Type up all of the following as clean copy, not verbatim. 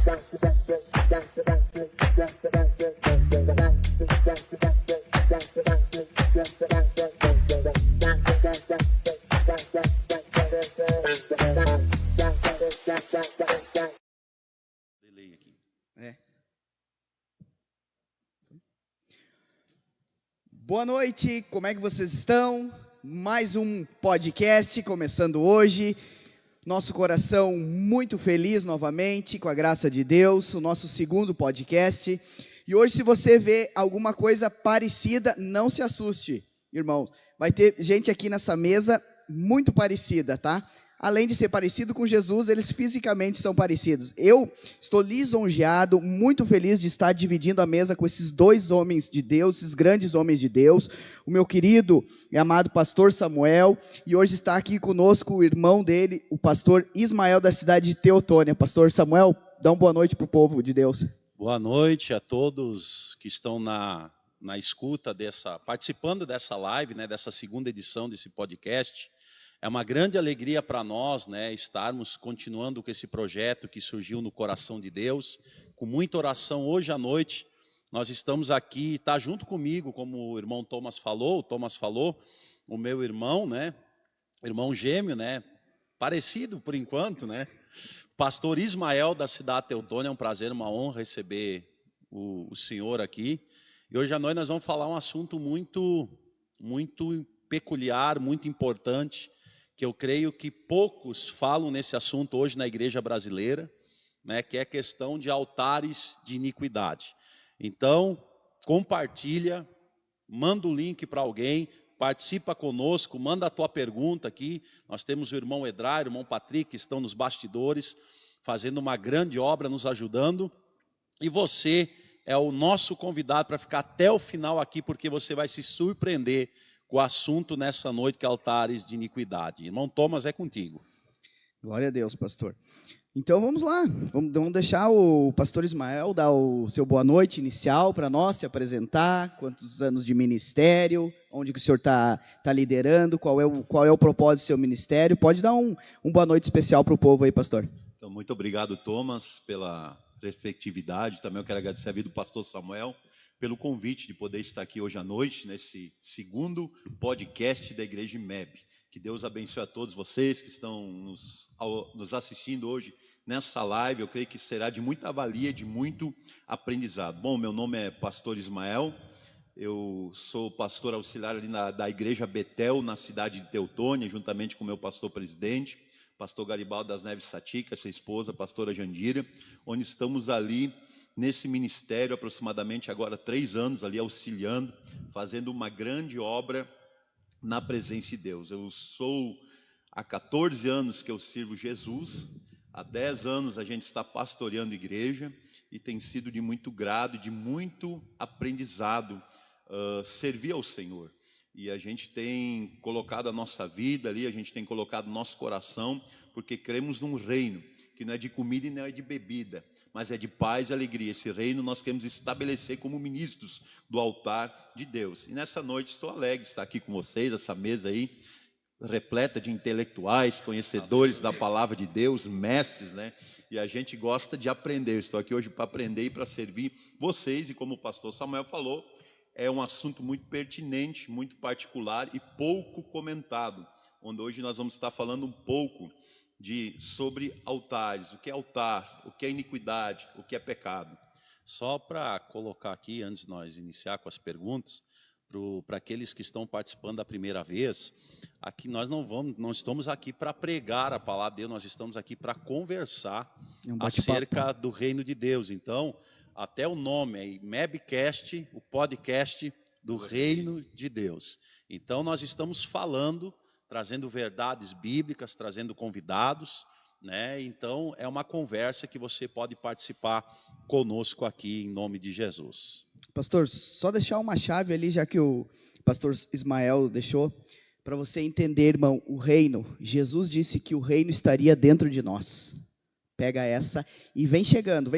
Delay aqui. Boa noite, como é que vocês estão? Mais um podcast começando hoje. Nosso coração muito feliz novamente, com a graça de Deus, o nosso segundo podcast. E hoje, se você vê alguma coisa parecida, não se assuste, irmãos. Vai ter gente aqui nessa mesa muito parecida, tá? Além de ser parecido com Jesus, eles fisicamente são parecidos. Eu estou lisonjeado, muito feliz de estar dividindo a mesa com esses dois homens de Deus, esses grandes homens de Deus. O meu querido e amado pastor Samuel, e hoje está aqui conosco o irmão dele, o pastor Ismael, da cidade de Teotônia. Pastor Samuel, dá uma boa noite para o povo de Deus. Boa noite a todos que estão na escuta participando dessa live, né, dessa segunda edição desse podcast. É uma grande alegria para nós, né, estarmos continuando com esse projeto que surgiu no coração de Deus, com muita oração hoje à noite. Nós estamos aqui, está junto comigo, como o irmão Thomas falou, o meu irmão, né, irmão gêmeo, né, parecido por enquanto, né, pastor Ismael da cidade de Teotônia. É um prazer, uma honra receber o senhor aqui. E hoje à noite nós vamos falar um assunto muito peculiar, muito importante, que eu creio que poucos falam nesse assunto hoje na igreja brasileira, né, que é a questão de altares de iniquidade. Então, compartilha, manda o link para alguém, participa conosco, manda a tua pergunta aqui. Nós temos o irmão Edrar, o irmão Patrick, que estão nos bastidores, fazendo uma grande obra, nos ajudando. E você é o nosso convidado para ficar até o final aqui, porque você vai se surpreender com o assunto nessa noite, que é altares de iniquidade. Irmão Thomas, é contigo. Glória a Deus, pastor. Então vamos lá, vamos deixar o pastor Ismael dar o seu boa noite inicial para nós, se apresentar, quantos anos de ministério, onde que o senhor está liderando, qual é o propósito do seu ministério. Pode dar um boa noite especial para o povo aí, pastor. Então, muito obrigado, Thomas, pela receptividade. Também eu quero agradecer a vida do pastor Samuel pelo convite de poder estar aqui hoje à noite, nesse segundo podcast da Igreja MEB. Que Deus abençoe a todos vocês que estão nos assistindo hoje nessa live. Eu creio que será de muita valia, de muito aprendizado. Bom, meu nome é pastor Ismael, eu sou pastor auxiliar ali da Igreja Betel, na cidade de Teotônia, juntamente com o meu pastor presidente, pastor Garibaldo das Neves Satica, sua esposa, pastora Jandira, onde estamos ali nesse ministério, aproximadamente agora 3 anos, ali auxiliando, fazendo uma grande obra na presença de Deus. Eu sou, há 14 anos que eu sirvo Jesus, há 10 anos a gente está pastoreando igreja, e tem sido de muito grado, de muito aprendizado, servir ao Senhor. E a gente tem colocado a nossa vida ali, a gente tem colocado nosso coração, porque cremos num reino que não é de comida e não é de bebida, mas é de paz e alegria. Esse reino nós queremos estabelecer como ministros do altar de Deus. E nessa noite estou alegre de estar aqui com vocês, essa mesa aí, repleta de intelectuais, conhecedores da palavra de Deus, mestres, né? E a gente gosta de aprender. Estou aqui hoje para aprender e para servir vocês. E como o pastor Samuel falou, é um assunto muito pertinente, muito particular e pouco comentado, onde hoje nós vamos estar falando um pouco sobre altares, o que é altar, o que é iniquidade, o que é pecado. Só para colocar aqui, antes de nós iniciar com as perguntas, para aqueles que estão participando da primeira vez, aqui nós não estamos aqui para pregar a palavra de Deus, nós estamos aqui para conversar acerca do reino de Deus. Então, até o nome é MEBcast, o podcast do reino de Deus. Então, nós estamos falando, trazendo verdades bíblicas, trazendo convidados, né? Então, é uma conversa que você pode participar conosco aqui, em nome de Jesus. Pastor, só deixar uma chave ali, já que o pastor Ismael deixou, para você entender, irmão, o reino. Jesus disse que o reino estaria dentro de nós. Pega essa e vem chegando,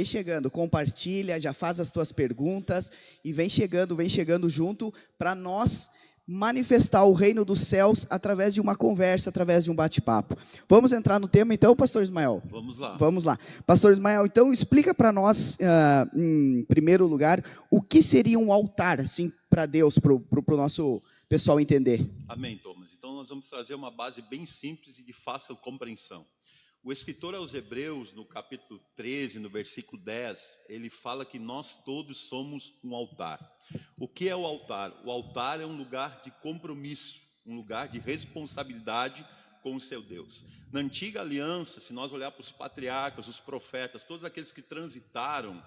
compartilha, já faz as tuas perguntas e vem chegando junto para nós manifestar o reino dos céus através de uma conversa, através de um bate-papo. Vamos entrar no tema então, pastor Ismael? Vamos lá. Vamos lá. Pastor Ismael, então explica para nós, em primeiro lugar, o que seria um altar, assim, para Deus, para o nosso pessoal entender. Amém, Thomas. Então nós vamos trazer uma base bem simples e de fácil compreensão. O escritor aos Hebreus, no capítulo 13, no versículo 10, ele fala que nós todos somos um altar. O que é o altar? O altar é um lugar de compromisso, um lugar de responsabilidade com o seu Deus. Na antiga aliança, se nós olharmos para os patriarcas, os profetas, todos aqueles que transitaram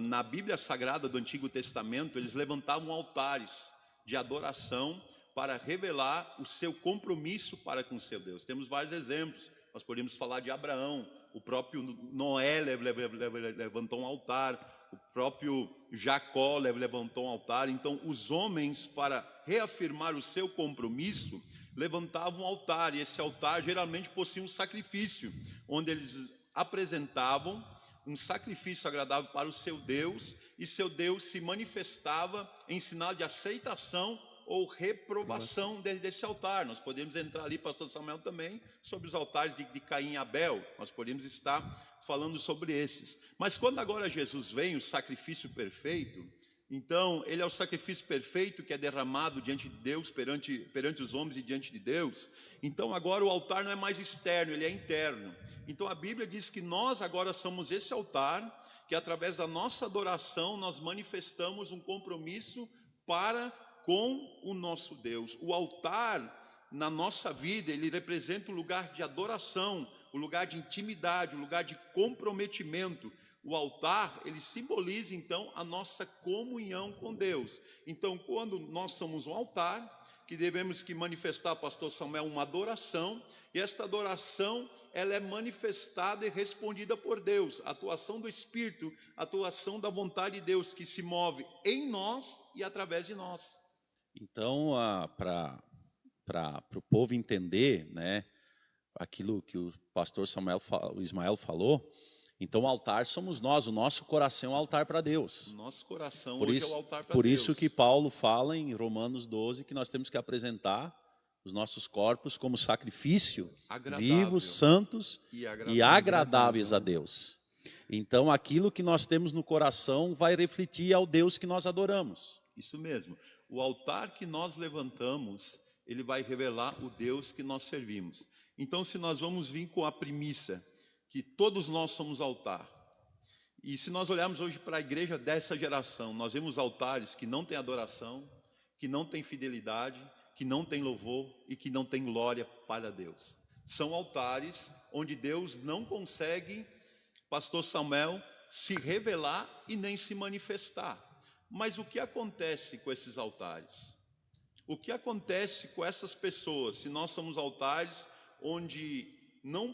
na Bíblia Sagrada do Antigo Testamento, eles levantavam altares de adoração para revelar o seu compromisso para com o seu Deus. Temos vários exemplos. Nós podemos falar de Abraão, o próprio Noé levantou um altar, o próprio Jacó levantou um altar. Então, os homens, para reafirmar o seu compromisso, levantavam um altar, e esse altar geralmente possuía um sacrifício, onde eles apresentavam um sacrifício agradável para o seu Deus, e seu Deus se manifestava em sinal de aceitação ou reprovação desse altar. Nós podemos entrar ali, pastor Samuel, também, sobre os altares de Caim e Abel. Nós podemos estar falando sobre esses. Mas quando agora Jesus vem, o sacrifício perfeito, então, ele é o sacrifício perfeito que é derramado diante de Deus, perante os homens e diante de Deus. Então, agora o altar não é mais externo, ele é interno. Então, a Bíblia diz que nós agora somos esse altar, que através da nossa adoração nós manifestamos um compromisso para com o nosso Deus. O altar, na nossa vida, ele representa um lugar de adoração, um lugar de intimidade, um lugar de comprometimento. O altar, ele simboliza, então, a nossa comunhão com Deus. Então, quando nós somos um altar, que devemos que manifestar, pastor Samuel, uma adoração, e esta adoração, ela é manifestada e respondida por Deus. A atuação do Espírito, a atuação da vontade de Deus, que se move em nós e através de nós. Então, para o povo entender, né, aquilo que o pastor o Ismael falou, então o altar somos nós, o nosso coração é um altar para Deus. O nosso coração Por hoje isso, é o altar para Deus. Por isso que Paulo fala em Romanos 12 que nós temos que apresentar os nossos corpos como sacrifício, vivos, santos e agradáveis a Deus. Então aquilo que nós temos no coração vai refletir ao Deus que nós adoramos. Isso mesmo. O altar que nós levantamos, ele vai revelar o Deus que nós servimos. Então, se nós vamos vir com a premissa que todos nós somos altar, e se nós olharmos hoje para a igreja dessa geração, nós vemos altares que não têm adoração, que não têm fidelidade, que não têm louvor e que não têm glória para Deus. São altares onde Deus não consegue, pastor Samuel, se revelar e nem se manifestar. Mas o que acontece com esses altares? O que acontece com essas pessoas se nós somos altares onde não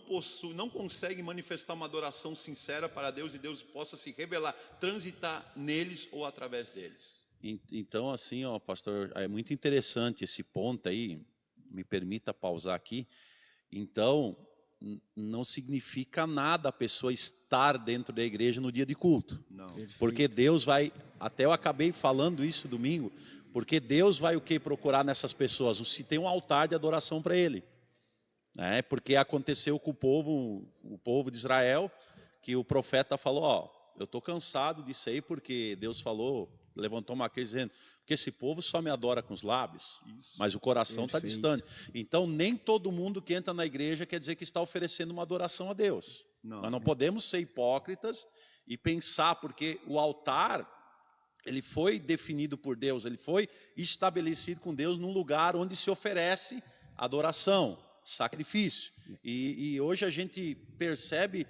conseguem manifestar uma adoração sincera para Deus e Deus possa se revelar, transitar neles ou através deles? Então, assim, ó, pastor, é muito interessante esse ponto aí, me permita pausar aqui. Então, não significa nada a pessoa estar dentro da igreja no dia de culto. Não. Porque Deus vai, até eu acabei falando isso domingo, porque Deus vai o que procurar nessas pessoas? Se tem um altar de adoração para Ele. Porque aconteceu com o povo de Israel, que o profeta falou, ó, eu estou cansado disso aí, porque Deus falou, levantou uma queixa dizendo, porque esse povo só me adora com os lábios, mas o coração está distante. Então, nem todo mundo que entra na igreja quer dizer que está oferecendo uma adoração a Deus. Nós não podemos ser hipócritas e pensar, porque o altar, ele foi definido por Deus, ele foi estabelecido com Deus num lugar onde se oferece adoração, sacrifício. E hoje a gente percebe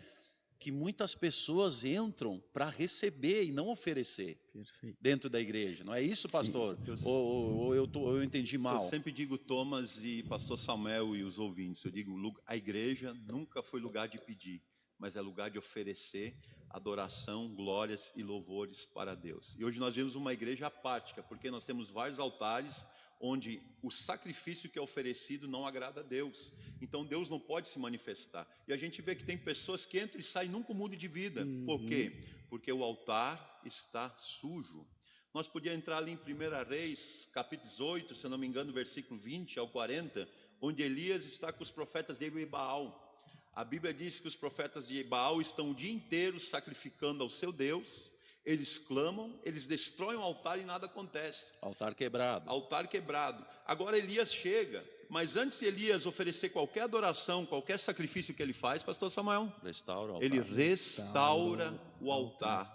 que muitas pessoas entram para receber e não oferecer. Perfeito. Dentro da igreja. Não é isso, pastor? Ou eu entendi mal? Eu sempre digo, Thomas e pastor Samuel e os ouvintes, eu digo, a igreja nunca foi lugar de pedir, mas é lugar de oferecer adoração, glórias e louvores para Deus. E hoje nós vemos uma igreja apática, porque nós temos vários altares onde o sacrifício que é oferecido não agrada a Deus. Então Deus não pode se manifestar. E a gente vê que tem pessoas que entram e saem, nunca mudam de vida. Por quê? Porque o altar está sujo. Nós podíamos entrar ali em 1 Reis, capítulo 18, se eu não me engano, versículo 20 ao 40, onde Elias está com os profetas de Baal. A Bíblia diz que os profetas de Baal estão o dia inteiro sacrificando ao seu Deus, eles clamam, eles destroem o altar e nada acontece. Altar quebrado. Altar quebrado. Agora Elias chega, mas antes de Elias oferecer qualquer adoração, qualquer sacrifício que ele faz, pastor Samuel, Restaura o altar. ele restaura o altar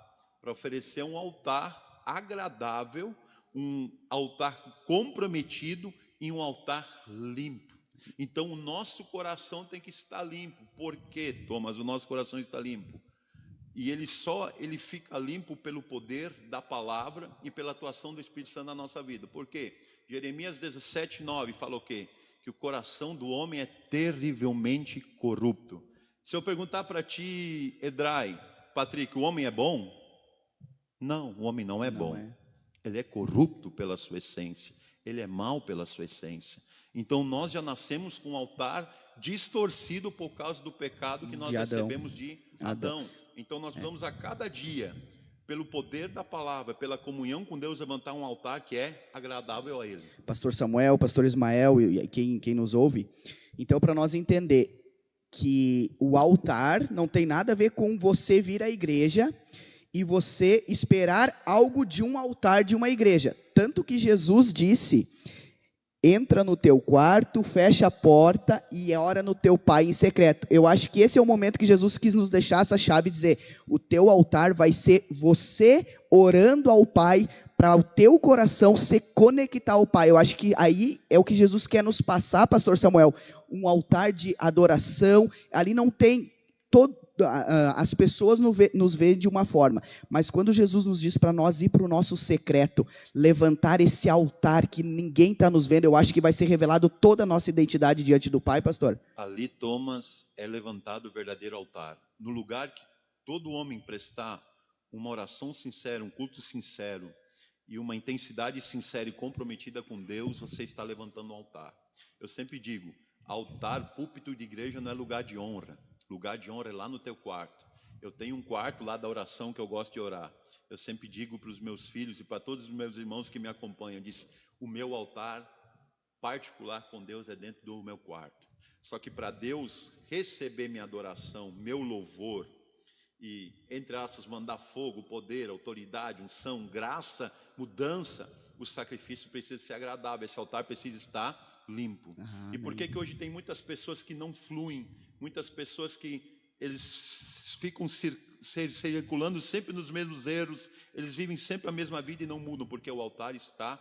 para oferecer um altar agradável, um altar comprometido e um altar limpo. Então o nosso coração tem que estar limpo. Por quê, Thomas? O nosso coração está limpo. E ele fica limpo pelo poder da palavra e pela atuação do Espírito Santo na nossa vida. Por quê? Jeremias 17:9 fala o quê? Que o coração do homem é terrivelmente corrupto. Se eu perguntar para ti, Edrai, Patrick, o homem é bom? Não, o homem não é bom. Ele é corrupto pela sua essência. Ele é mau pela sua essência. Então nós já nascemos com um altar distorcido por causa do pecado que nós recebemos de Adão. Então nós vamos a cada dia, pelo poder da palavra, pela comunhão com Deus, levantar um altar que é agradável a Ele. Pastor Samuel, Pastor Ismael e quem nos ouve, então para nós entender que o altar não tem nada a ver com você vir à igreja e você esperar algo de um altar de uma igreja. Tanto que Jesus disse: entra no teu quarto, fecha a porta e ora no teu pai em secreto. Eu acho que esse é o momento que Jesus quis nos deixar essa chave e dizer: o teu altar vai ser você orando ao Pai, para o teu coração se conectar ao Pai. Eu acho que aí é o que Jesus quer nos passar, pastor Samuel, um altar de adoração. Ali não tem as pessoas nos veem de uma forma, mas quando Jesus nos diz para nós ir para o nosso secreto, levantar esse altar que ninguém está nos vendo, eu acho que vai ser revelado toda a nossa identidade diante do Pai, pastor. Ali, Thomas, é levantado o verdadeiro altar. No lugar que todo homem prestar uma oração sincera, um culto sincero e uma intensidade sincera e comprometida com Deus, você está levantando um altar. Eu sempre digo, altar, púlpito de igreja não é lugar de honra. Lugar de honra é lá no teu quarto. Eu tenho um quarto lá da oração que eu gosto de orar. Eu sempre digo para os meus filhos e para todos os meus irmãos que me acompanham, diz: o meu altar particular com Deus é dentro do meu quarto. Só que para Deus receber minha adoração, meu louvor e, entre aspas, mandar fogo, poder, autoridade, unção, graça, mudança, o sacrifício precisa ser agradável. Esse altar precisa estar limpo. E por que hoje tem muitas pessoas que não fluem, muitas pessoas que eles ficam circulando sempre nos mesmos erros, eles vivem sempre a mesma vida e não mudam, porque o altar está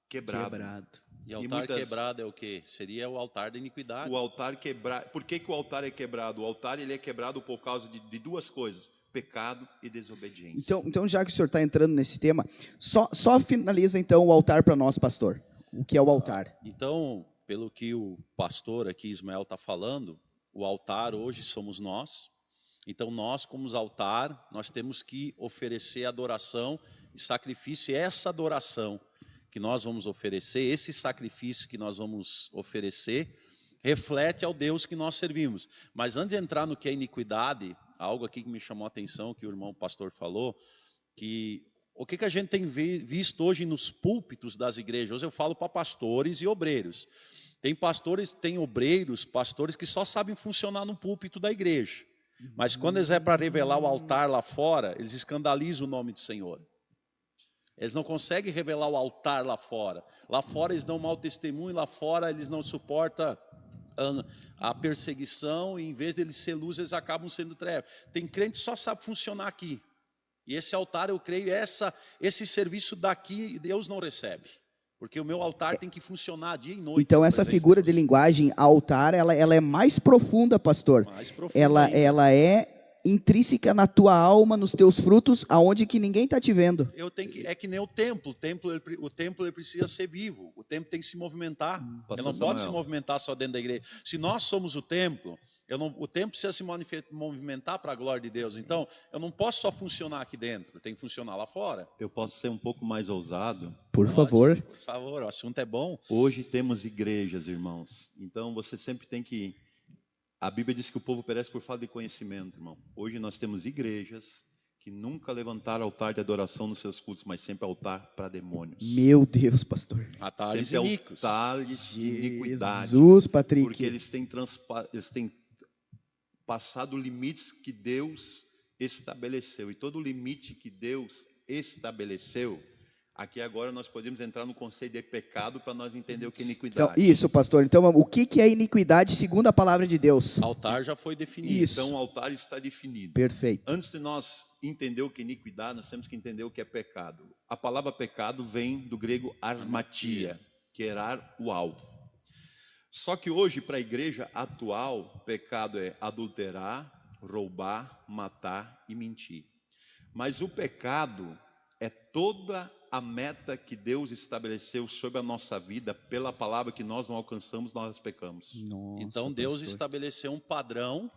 quebrado. E altar quebrado é o quê? Seria o altar da iniquidade. O altar quebrado. Por que o altar é quebrado? O altar ele é quebrado por causa de duas coisas: pecado e desobediência. Então já que o senhor está entrando nesse tema, só finaliza então o altar para nós, pastor. O que é o altar? Então, pelo que o pastor aqui, Ismael, está falando, o altar hoje somos nós. Então nós, como altar, nós temos que oferecer adoração e sacrifício. E essa adoração que nós vamos oferecer, esse sacrifício que nós vamos oferecer, reflete ao Deus que nós servimos. Mas antes de entrar no que é iniquidade, algo aqui que me chamou a atenção, que o irmão pastor falou, que o que a gente tem visto hoje nos púlpitos das igrejas? Hoje eu falo para pastores e obreiros. Tem pastores, tem obreiros, pastores que só sabem funcionar no púlpito da igreja. Mas quando eles é para revelar o altar lá fora, eles escandalizam o nome do Senhor. Eles não conseguem revelar o altar lá fora. Lá fora eles dão mau testemunho, lá fora eles não suportam a perseguição, e em vez de eles ser luz, eles acabam sendo trevas. Tem crente que só sabe funcionar aqui. E esse altar, eu creio, esse serviço daqui, Deus não recebe. Porque o meu altar tem que funcionar dia e noite. Então essa figura de linguagem, altar, ela é mais profunda, pastor. Mais profunda ela é intrínseca na tua alma, nos teus frutos, aonde que ninguém está te vendo. É que nem o templo. O templo ele precisa ser vivo. O templo tem que se movimentar. Ele não pode se movimentar só dentro da igreja. Se nós somos o templo, o templo precisa se movimentar para a glória de Deus. Então, eu não posso só funcionar aqui dentro, eu tenho que funcionar lá fora. Eu posso ser um pouco mais ousado? Por favor. Por favor, o assunto é bom. Hoje temos igrejas, irmãos. Então, você sempre tem que... A Bíblia diz que o povo perece por falta de conhecimento, irmão. Hoje nós temos igrejas que nunca levantaram altar de adoração nos seus cultos, mas sempre altar para demônios. Meu Deus, pastor. Atalhos Sempre iníquos. altares de iniquidade. Jesus, Patrick. Porque eles têm passado limites que Deus estabeleceu. E todo limite que Deus estabeleceu, aqui agora nós podemos entrar no conceito de pecado para nós entender o que é iniquidade. Então, isso, pastor. Então, o que é iniquidade segundo a palavra de Deus? Altar já foi definido. Isso. Então o altar está definido. Perfeito. Antes de nós entender o que é iniquidade, nós temos que entender o que é pecado. A palavra pecado vem do grego armatia, que é erar o alvo. Só que hoje, para a igreja atual, pecado é adulterar, roubar, matar e mentir. Mas o pecado é toda a meta que Deus estabeleceu sobre a nossa vida, pela palavra que nós não alcançamos, nós pecamos. Nossa, Então Deus pastor. estabeleceu um padrão,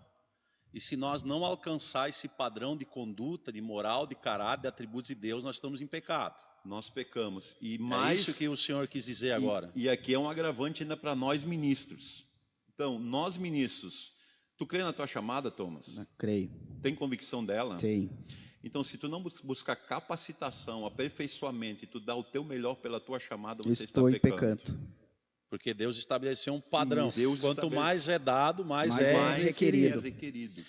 e se nós não alcançar esse padrão de conduta, de moral, de caráter, de atributos de Deus, nós estamos em pecado. Nós pecamos. E É mais, isso que o Senhor quis dizer agora. E aqui é um agravante ainda para nós ministros. Então, nós ministros, tu crê na tua chamada, Thomas? Não creio. Tem convicção dela? Sei. Então, se tu não buscar capacitação, aperfeiçoamento, e tu dar o teu melhor pela tua chamada, você Estou está em pecando. pecado. Porque Deus estabeleceu um padrão. Deus Quanto estabelece- mais é dado, mais Mais é é requerido. É requerido.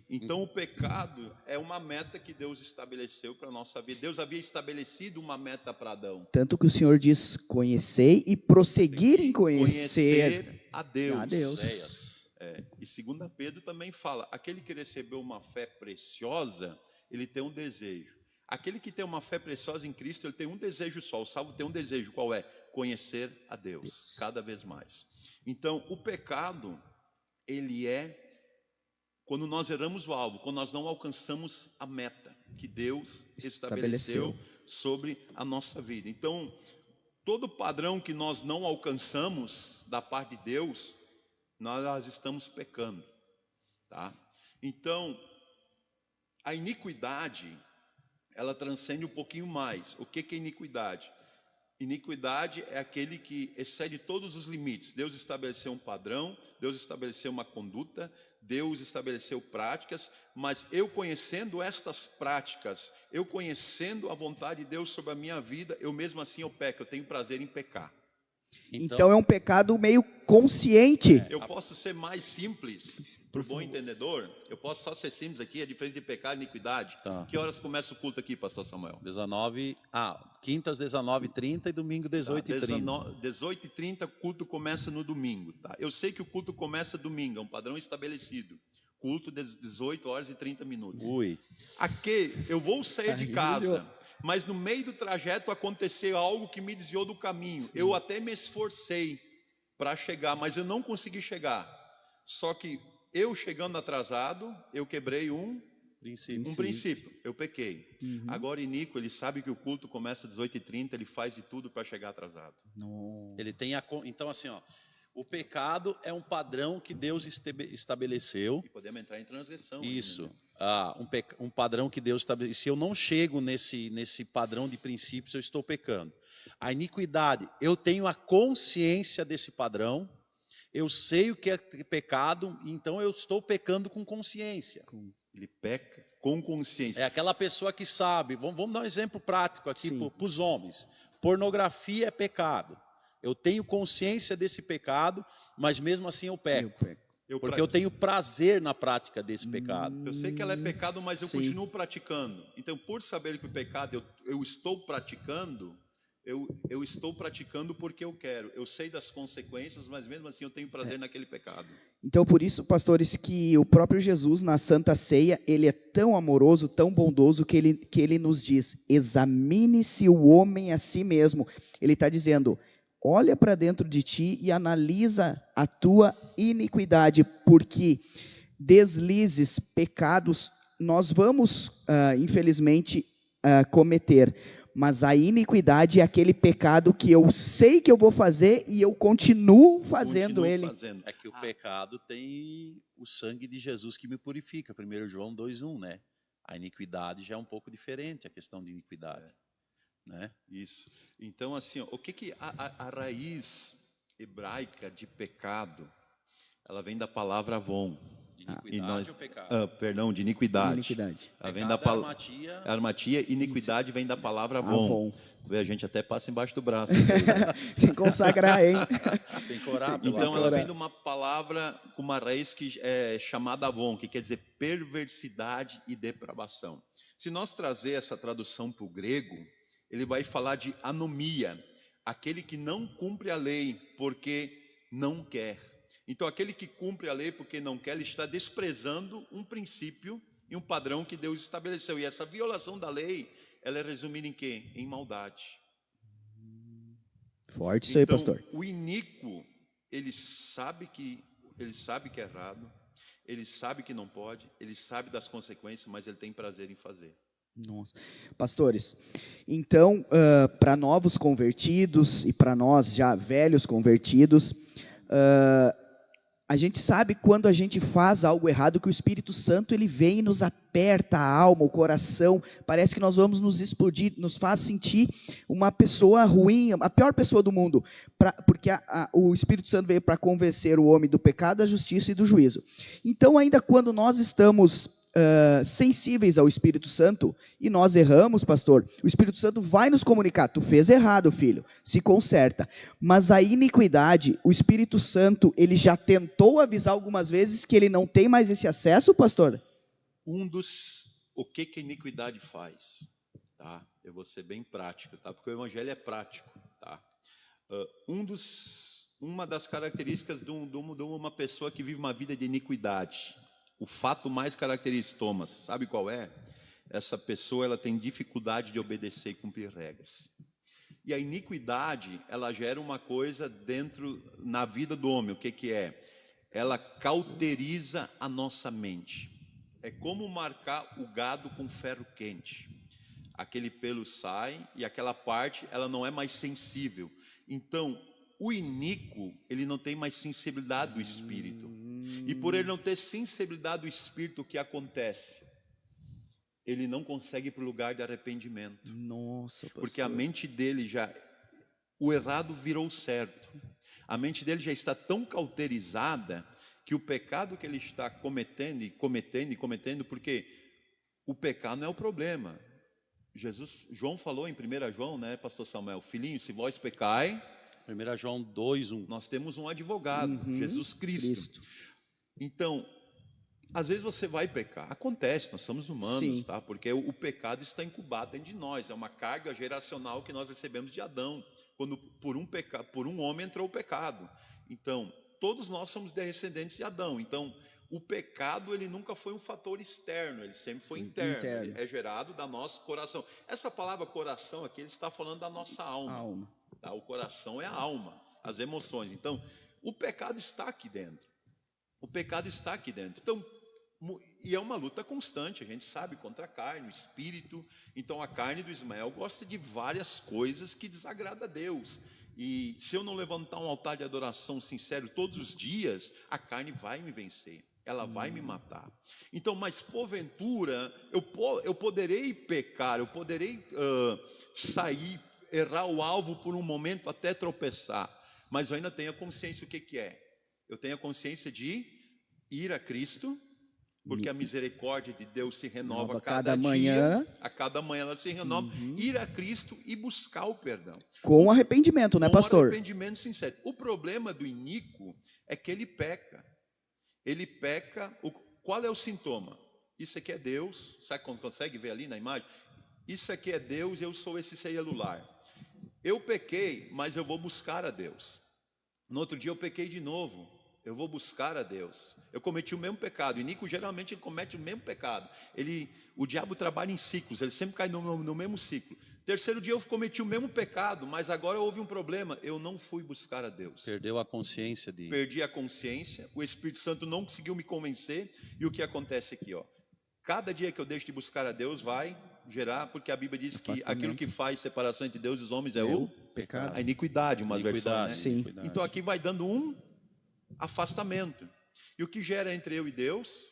Então, o pecado é uma meta que Deus estabeleceu para a nossa vida. Deus havia estabelecido uma meta para Adão. Tanto que o Senhor diz, conhecei e prosseguir em conhecer a Deus. a Deus. Oséias. E 2 Pedro também fala, aquele que recebeu uma fé preciosa, ele tem um desejo. Aquele que tem uma fé preciosa em Cristo, ele tem um desejo só. O salvo tem um desejo, qual é? Conhecer a Deus, cada vez mais. Então, o pecado, ele é quando nós erramos o alvo, quando nós não alcançamos a meta que Deus estabeleceu sobre a nossa vida. Então, todo padrão que nós não alcançamos da parte de Deus, nós estamos pecando, tá? Então, a iniquidade, ela transcende um pouquinho mais. O que é iniquidade? Iniquidade é aquele que excede todos os limites. Deus estabeleceu um padrão, Deus estabeleceu uma conduta, Deus estabeleceu práticas, mas eu conhecendo estas práticas, eu conhecendo a vontade de Deus sobre a minha vida, eu mesmo assim eu peco, eu tenho prazer em pecar. Então é um pecado meio consciente. Eu posso ser mais simples, para o bom entendedor, eu posso só ser simples aqui, a diferença de pecado e iniquidade. Tá. Que horas começa o culto aqui, pastor Samuel? Quintas 19h30 e domingo 18h30. 18h30, o culto começa no domingo. Tá? Eu sei que o culto começa domingo, é um padrão estabelecido. Culto 18h30. Ui. Aqui, eu vou sair de casa, mas no meio do trajeto aconteceu algo que me desviou do caminho. Eu até me esforcei para chegar, mas eu não consegui chegar. Só que eu chegando atrasado, eu quebrei um princípio. Eu pequei. Agora, Inico, ele sabe que o culto começa às 18h30, ele faz de tudo para chegar atrasado. Ele tem então assim, ó, o pecado é um padrão que Deus estabeleceu. E podemos entrar em transgressão. Isso. Ainda, né? Um padrão que Deus estabeleceu. Se eu não chego nesse padrão de princípios, eu estou pecando. A iniquidade, eu tenho a consciência desse padrão, eu sei o que é pecado, então eu estou pecando com consciência. Ele peca com consciência. É aquela pessoa que sabe, vamos dar um exemplo prático aqui para os homens. Pornografia é pecado. Eu tenho consciência desse pecado, mas mesmo assim eu peco. Porque eu tenho prazer na prática desse pecado. Eu sei que ela é pecado, mas eu continuo praticando. Então, por saber que o pecado eu estou praticando, eu estou praticando porque eu quero. Eu sei das consequências, mas mesmo assim eu tenho prazer naquele pecado. Então, por isso, pastores, que o próprio Jesus, na Santa Ceia, ele é tão amoroso, tão bondoso, que ele nos diz, examine-se o homem a si mesmo. Ele está dizendo, olha para dentro de ti e analisa a tua iniquidade, porque deslizes, pecados, nós vamos, infelizmente, cometer. Mas a iniquidade é aquele pecado que eu sei que eu vou fazer e eu continuo fazendo ele. É que o pecado tem o sangue de Jesus que me purifica. 1 João 2:1, né? A iniquidade já é um pouco diferente, a questão de iniquidade. Né? Isso. Então, assim, ó, o que a raiz hebraica de pecado, ela vem da palavra avon. Iniquidade ou pecado? Perdão, de iniquidade. Iniquidade. Ela vem Pecado da é armatia. armatia, iniquidade vem da palavra Avon. avon. A gente até passa embaixo do braço. Tem que consagrar, hein? Tem que orar pela Então, ela orar. vem de uma palavra com uma raiz que é chamada avon, que quer dizer perversidade e depravação. Se nós trazer essa tradução para o grego, ele vai falar de anomia, aquele que não cumpre a lei porque não quer. Então, aquele que cumpre a lei porque não quer, ele está desprezando um princípio e um padrão que Deus estabeleceu. E essa violação da lei, ela é resumida em quê? Em maldade. Forte isso aí, Então, pastor. o iníquo, ele sabe que é errado, ele sabe que não pode, ele sabe das consequências, mas ele tem prazer em fazer. Nossa. Pastores, então, para novos convertidos e para nós já velhos convertidos, a gente sabe quando a gente faz algo errado que o Espírito Santo ele vem e nos aperta a alma, o coração, parece que nós vamos nos explodir, nos faz sentir uma pessoa ruim, a pior pessoa do mundo, porque o Espírito Santo veio para convencer o homem do pecado, da justiça e do juízo. Então, ainda quando nós estamos sensíveis ao Espírito Santo e nós erramos, pastor, o Espírito Santo vai nos comunicar: tu fez errado, filho, se conserta. Mas a iniquidade, o Espírito Santo, ele já tentou avisar algumas vezes que ele não tem mais esse acesso, pastor? O que a iniquidade faz? Tá? Eu vou ser bem prático, tá? Porque o evangelho é prático, tá? Uma das características de uma pessoa que vive uma vida de iniquidade, o fato mais característico, Thomas, sabe qual é? Essa pessoa, ela tem dificuldade de obedecer e cumprir regras. E a iniquidade, ela gera uma coisa na vida do homem. O que é? Ela cauteriza a nossa mente. É como marcar o gado com ferro quente. Aquele pelo sai e aquela parte, ela não é mais sensível. Então, o iníquo, ele não tem mais sensibilidade do espírito. E por ele não ter sensibilidade do espírito, o que acontece? Ele não consegue ir para o lugar de arrependimento. Nossa, pastor. Porque a mente dele o errado virou certo. A mente dele já está tão cauterizada que o pecado que ele está cometendo, porque o pecado não é o problema. João falou em 1 João, né, pastor Samuel? Filhinho, se vós pecai... 1 João 2:1. Nós temos um advogado, Jesus Cristo. Então, às vezes você vai pecar. Acontece, nós somos humanos, Sim. tá? Porque o pecado está incubado dentro de nós. É uma carga geracional que nós recebemos de Adão. Quando por um homem entrou o pecado. Então, todos nós somos descendentes de Adão. Então, o pecado, ele nunca foi um fator externo, ele sempre foi interno. Ele é gerado da nosso coração. Essa palavra coração aqui, ele está falando da nossa alma. Tá? O coração é a alma, as emoções. Então, o pecado está aqui dentro. O pecado está aqui dentro. Então, e é uma luta constante, a gente sabe, contra a carne, o espírito. Então, a carne do Ismael gosta de várias coisas que desagradam a Deus. E se eu não levantar um altar de adoração sincero todos os dias, a carne vai me vencer. Ela vai me matar. Então, mas porventura, eu poderei pecar, eu poderei errar o alvo por um momento até tropeçar, mas eu ainda tenho a consciência. O que é? Eu tenho a consciência de ir a Cristo, porque a misericórdia de Deus se renova a cada dia, a cada manhã ela se renova, ir a Cristo e buscar o perdão. Com arrependimento, né, pastor? Com arrependimento sincero. O problema do iníquo é que ele peca. Ele peca, qual é o sintoma? Isso aqui é Deus, sabe quando consegue ver ali na imagem? Isso aqui é Deus, eu sou esse celular. Eu pequei, mas eu vou buscar a Deus. No outro dia eu pequei de novo, eu vou buscar a Deus. Eu cometi o mesmo pecado. E Nico geralmente ele comete o mesmo pecado. O diabo trabalha em ciclos, ele sempre cai no mesmo ciclo. Terceiro dia eu cometi o mesmo pecado, mas agora houve um problema. Eu não fui buscar a Deus. Perdeu a consciência de... Perdi a consciência, o Espírito Santo não conseguiu me convencer. E o que acontece aqui, ó? Cada dia que eu deixo de buscar a Deus vai gerar, porque a Bíblia diz que aquilo que faz separação entre Deus e os homens é o pecado. A iniquidade, uma versão, né? Sim. Iniquidade. Então aqui vai dando um afastamento. E o que gera entre eu e Deus?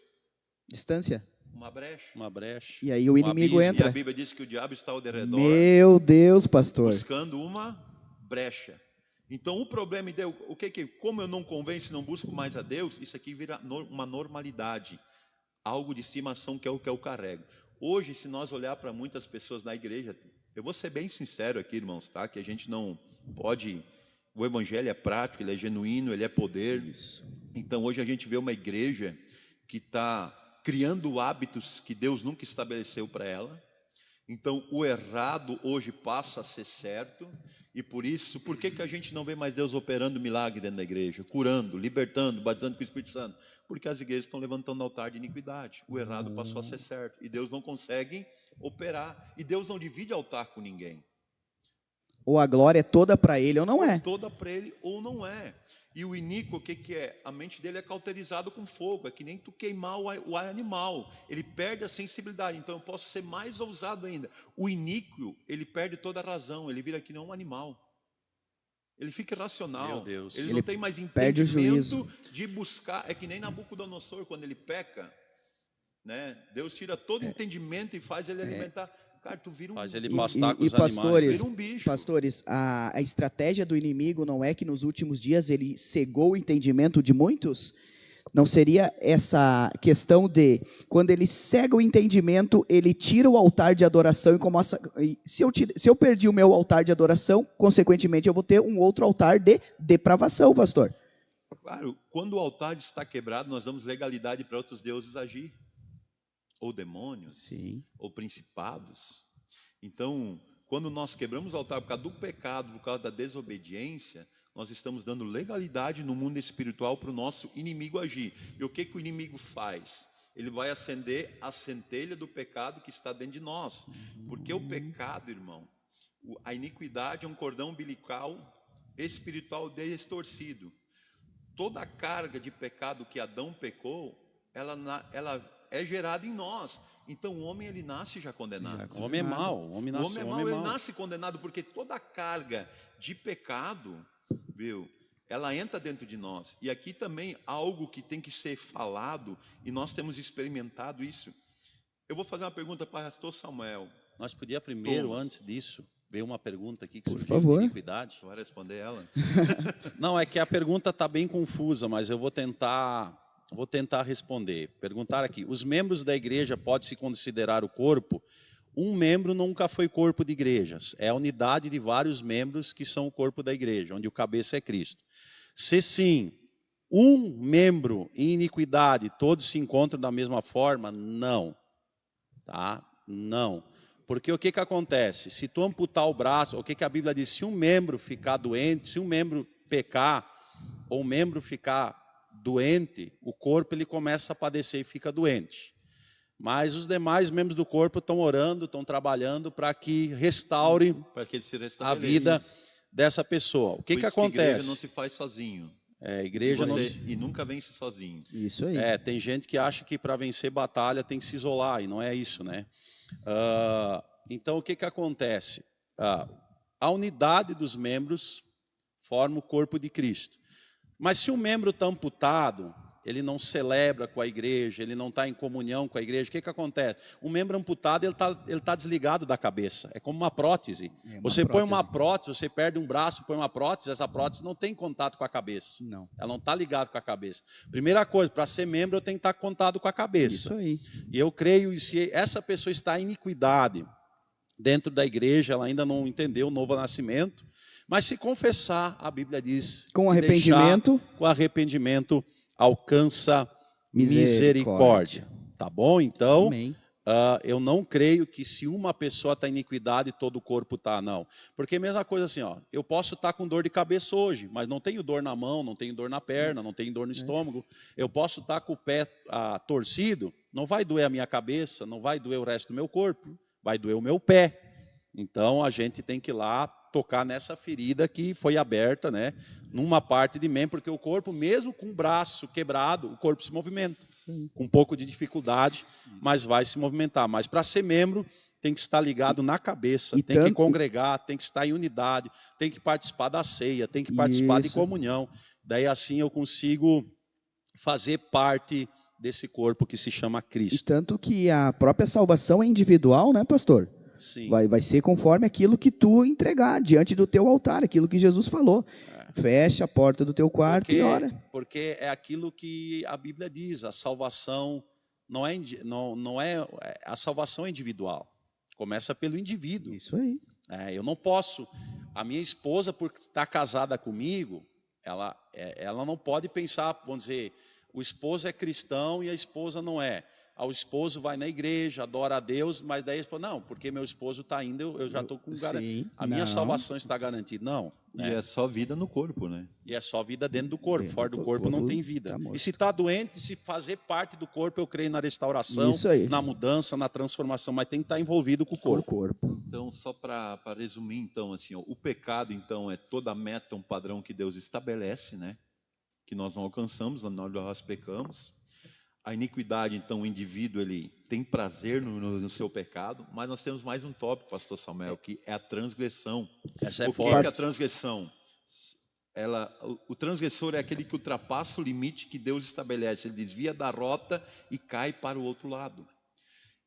Distância. Uma brecha. Uma brecha. E aí o inimigo abismo. E a entra. Bíblia diz que o diabo está ao derredor, Meu Deus, pastor. buscando uma brecha. Então, o problema é como eu não convenço, não busco mais a Deus, isso aqui vira uma normalidade, algo de estimação que é o que eu carrego. Hoje, se nós olhar para muitas pessoas na igreja, eu vou ser bem sincero aqui, irmãos, tá? Que a gente não pode... O evangelho é prático, ele é genuíno, ele é poder. Isso. Então, hoje a gente vê uma igreja que está criando hábitos que Deus nunca estabeleceu para ela. Então, o errado hoje passa a ser certo. E por isso, por que a gente não vê mais Deus operando milagre dentro da igreja? Curando, libertando, batizando com o Espírito Santo? Porque as igrejas estão levantando altar de iniquidade. O errado passou a ser certo. E Deus não consegue operar. E Deus não divide altar com ninguém. Ou a glória é toda para ele ou não é. Toda para ele ou não é. E o iníquo, o que é? A mente dele é cauterizada com fogo. É que nem tu queimar o animal. Ele perde a sensibilidade. Então eu posso ser mais ousado ainda. O iníquo, ele perde toda a razão. Ele vira que nem um animal. Ele fica irracional. Meu Deus. Ele não tem mais perde o entendimento juízo. de buscar. É que nem Nabucodonosor, quando ele peca, né? Deus tira todo entendimento e faz ele alimentar. Cara, tu vira um... Faz ele pastar com os pastores, animais. Vira um bicho. Pastores, a estratégia do inimigo não é que nos últimos dias ele cegou o entendimento de muitos? Não seria essa questão de, quando ele cega o entendimento, ele tira o altar de adoração e começa... Se eu perdi o meu altar de adoração, consequentemente eu vou ter um outro altar de depravação, pastor. Claro, quando o altar está quebrado, nós damos legalidade para outros deuses agir. Ou demônios, Sim. ou principados. Então, quando nós quebramos o altar por causa do pecado, por causa da desobediência, nós estamos dando legalidade no mundo espiritual para o nosso inimigo agir. E o que o inimigo faz? Ele vai acender a centelha do pecado que está dentro de nós. Porque o pecado, irmão, a iniquidade é um cordão umbilical espiritual distorcido. Toda a carga de pecado que Adão pecou, ela é gerado em nós. Então o homem, ele nasce já condenado. O homem é mau. O homem nasce, é mau, ele nasce condenado porque toda a carga de pecado, viu, ela entra dentro de nós. E aqui também há algo que tem que ser falado e nós temos experimentado isso. Eu vou fazer uma pergunta para o pastor Samuel. Nós podíamos primeiro, Thomas, antes disso, ver uma pergunta aqui que Por surgiu favor. de iniquidade. Vai responder ela? Não, é que a pergunta está bem confusa, mas eu vou tentar responder. Perguntar aqui, os membros da igreja podem se considerar o corpo? Um membro nunca foi corpo de igrejas. É a unidade de vários membros que são o corpo da igreja, onde o cabeça é Cristo. Se sim, um membro em iniquidade, todos se encontram da mesma forma? Não. Tá? Não. Porque o que acontece? Se tu amputar o braço, o que a Bíblia diz? Se um membro ficar doente, se um membro pecar, ou um membro ficar doente, o corpo ele começa a padecer e fica doente. Mas os demais membros do corpo estão orando, estão trabalhando para que restaure Para que ele se a restabeleça. vida dessa pessoa. O que Por isso acontece? A igreja não se faz sozinho. A igreja não E nunca vence sozinho. Isso aí. tem gente que acha que para vencer batalha tem que se isolar, e não é isso, né? Então, o que acontece? A unidade dos membros forma o corpo de Cristo. Mas se um membro está amputado, ele não celebra com a igreja, ele não está em comunhão com a igreja, o que acontece? Um membro amputado, ele tá desligado da cabeça, é como uma prótese. Você põe uma prótese, você perde um braço, põe uma prótese, essa prótese não tem contato com a cabeça. Não. Ela não está ligada com a cabeça. Primeira coisa, para ser membro eu tenho que estar contato com a cabeça. Isso aí. E eu creio, se essa pessoa está em iniquidade dentro da igreja, ela ainda não entendeu o novo nascimento, mas se confessar, a Bíblia diz, com arrependimento, alcança misericórdia. Tá bom? Então, eu não creio que se uma pessoa está em iniquidade, todo o corpo está, não. Porque a mesma coisa assim, eu posso estar com dor de cabeça hoje, mas não tenho dor na mão, não tenho dor na perna, não tenho dor no estômago. Eu posso estar com o pé torcido, não vai doer a minha cabeça, não vai doer o resto do meu corpo, vai doer o meu pé. Então, a gente tem que ir lá tocar nessa ferida que foi aberta, né, numa parte de membro, porque o corpo, mesmo com o braço quebrado, o corpo se movimenta. Sim. Com um pouco de dificuldade, mas vai se movimentar. Mas para ser membro, tem que estar ligado na cabeça, tem que congregar, tem que estar em unidade, tem que participar da ceia, tem que participar de comunhão. Daí assim eu consigo fazer parte desse corpo que se chama Cristo. E tanto que a própria salvação é individual, né, pastor? Sim. Vai ser conforme aquilo que tu entregar diante do teu altar, aquilo que Jesus falou. Fecha a porta do teu quarto e ora. Porque é aquilo que a Bíblia diz, a salvação não é, a salvação é individual. Começa pelo indivíduo. Isso aí. Eu não posso, a minha esposa, por estar casada comigo, ela não pode pensar, vamos dizer, o esposo é cristão e a esposa não é. O esposo vai na igreja, adora a Deus, mas daí não, porque meu esposo está indo, eu já estou com garantia. A minha salvação está garantida. Não. E é só vida no corpo, né? E é só vida dentro do corpo. Fora do corpo não tem vida. E se está doente, se fazer parte do corpo, eu creio na restauração, na mudança, na transformação, mas tem que estar envolvido com o corpo. Então, só para resumir, então, assim, o pecado, então, é toda meta, um padrão que Deus estabelece, né? Que nós não alcançamos, nós pecamos. A iniquidade, então, o indivíduo, ele tem prazer no seu pecado, mas nós temos mais um tópico, pastor Samuel, que é a transgressão. Essa é o que é a transgressão? O transgressor é aquele que ultrapassa o limite que Deus estabelece, ele desvia da rota e cai para o outro lado.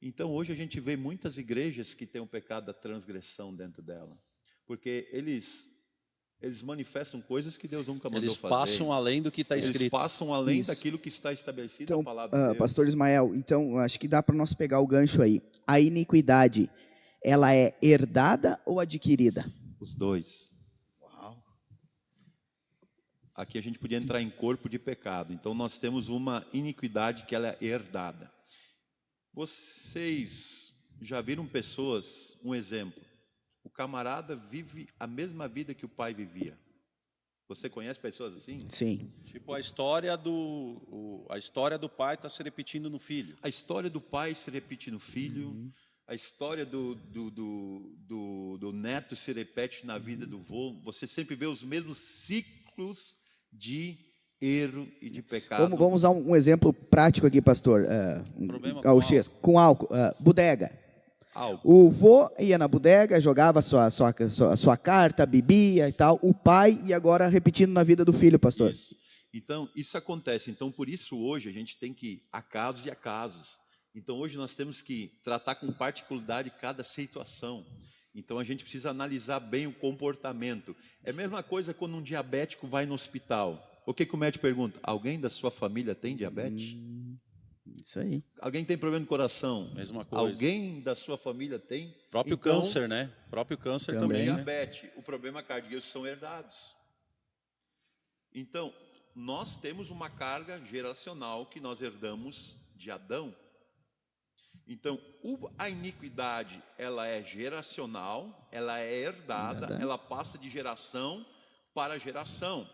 Então, hoje a gente vê muitas igrejas que têm o pecado da transgressão dentro dela, porque eles manifestam coisas que Deus nunca mandou fazer. Eles passam além do que está escrito. Eles passam além daquilo que está estabelecido então, na palavra de Deus. Pastor Ismael, então acho que dá para nós pegar o gancho aí. A iniquidade, ela é herdada ou adquirida? Os dois. Uau. Aqui a gente podia entrar em corpo de pecado. Então nós temos uma iniquidade que ela é herdada. Vocês já viram pessoas, um exemplo, o camarada vive a mesma vida que o pai vivia. Você conhece pessoas assim? Sim. Tipo, a história do pai está se repetindo no filho. A história do pai se repete no filho. A história do neto se repete na vida do vô. Você sempre vê os mesmos ciclos de erro e de pecado. Vamos usar um exemplo prático aqui, pastor. Com álcool. Bodega. O vô ia na bodega, jogava sua carta, bebia e tal. O pai ia agora repetindo na vida do filho, pastor. Isso. Então, isso acontece. Então, por isso, hoje, a gente tem que ir a casos e a casos. Então, hoje, nós temos que tratar com particularidade cada situação. Então, a gente precisa analisar bem o comportamento. É a mesma coisa quando um diabético vai no hospital. O que o médico pergunta? Alguém da sua família tem diabetes? Isso aí. Alguém tem problema no coração? Mesma coisa. Alguém da sua família tem? Próprio câncer, né? Próprio câncer também. Diabetes, o problema cardíaco são herdados. Então, nós temos uma carga geracional que nós herdamos de Adão. Então, a iniquidade, ela é geracional, ela é herdada, ela passa de geração para geração.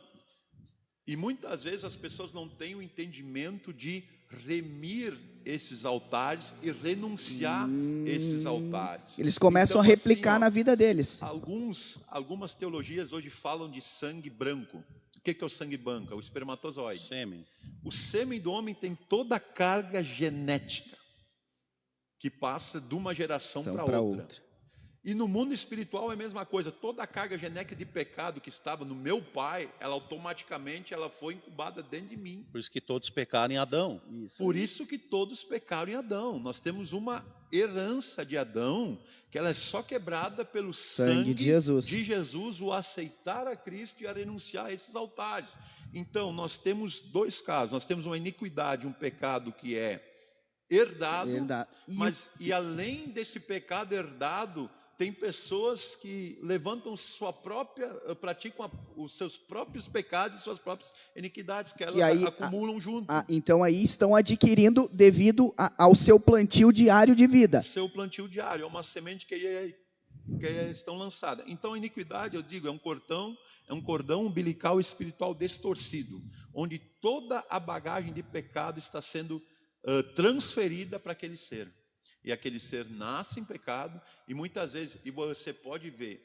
E muitas vezes as pessoas não têm o entendimento de remir esses altares e renunciar esses altares. Eles começam a replicar na vida deles. Algumas teologias hoje falam de sangue branco. O que é o sangue branco? É o espermatozoide. Sêmen. O sêmen do homem tem toda a carga genética que passa de uma geração para outra. E no mundo espiritual é a mesma coisa. Toda a carga genética de pecado que estava no meu pai, ela automaticamente foi incubada dentro de mim. Por isso que todos pecaram em Adão. Por isso que todos pecaram em Adão. Nós temos uma herança de Adão, que ela é só quebrada pelo sangue de Jesus, o aceitar a Cristo e a renunciar a esses altares. Então, nós temos dois casos. Nós temos uma iniquidade, um pecado que é herdado. E além desse pecado herdado, tem pessoas que levantam praticam os seus próprios pecados e suas próprias iniquidades, que elas acumulam junto. Então aí estão adquirindo devido ao seu plantio diário de vida. Seu plantio diário, é uma semente que estão lançadas. Então a iniquidade, eu digo, é um cordão umbilical espiritual distorcido, onde toda a bagagem de pecado está sendo transferida para aquele ser. E aquele ser nasce em pecado, e muitas vezes, e você pode ver,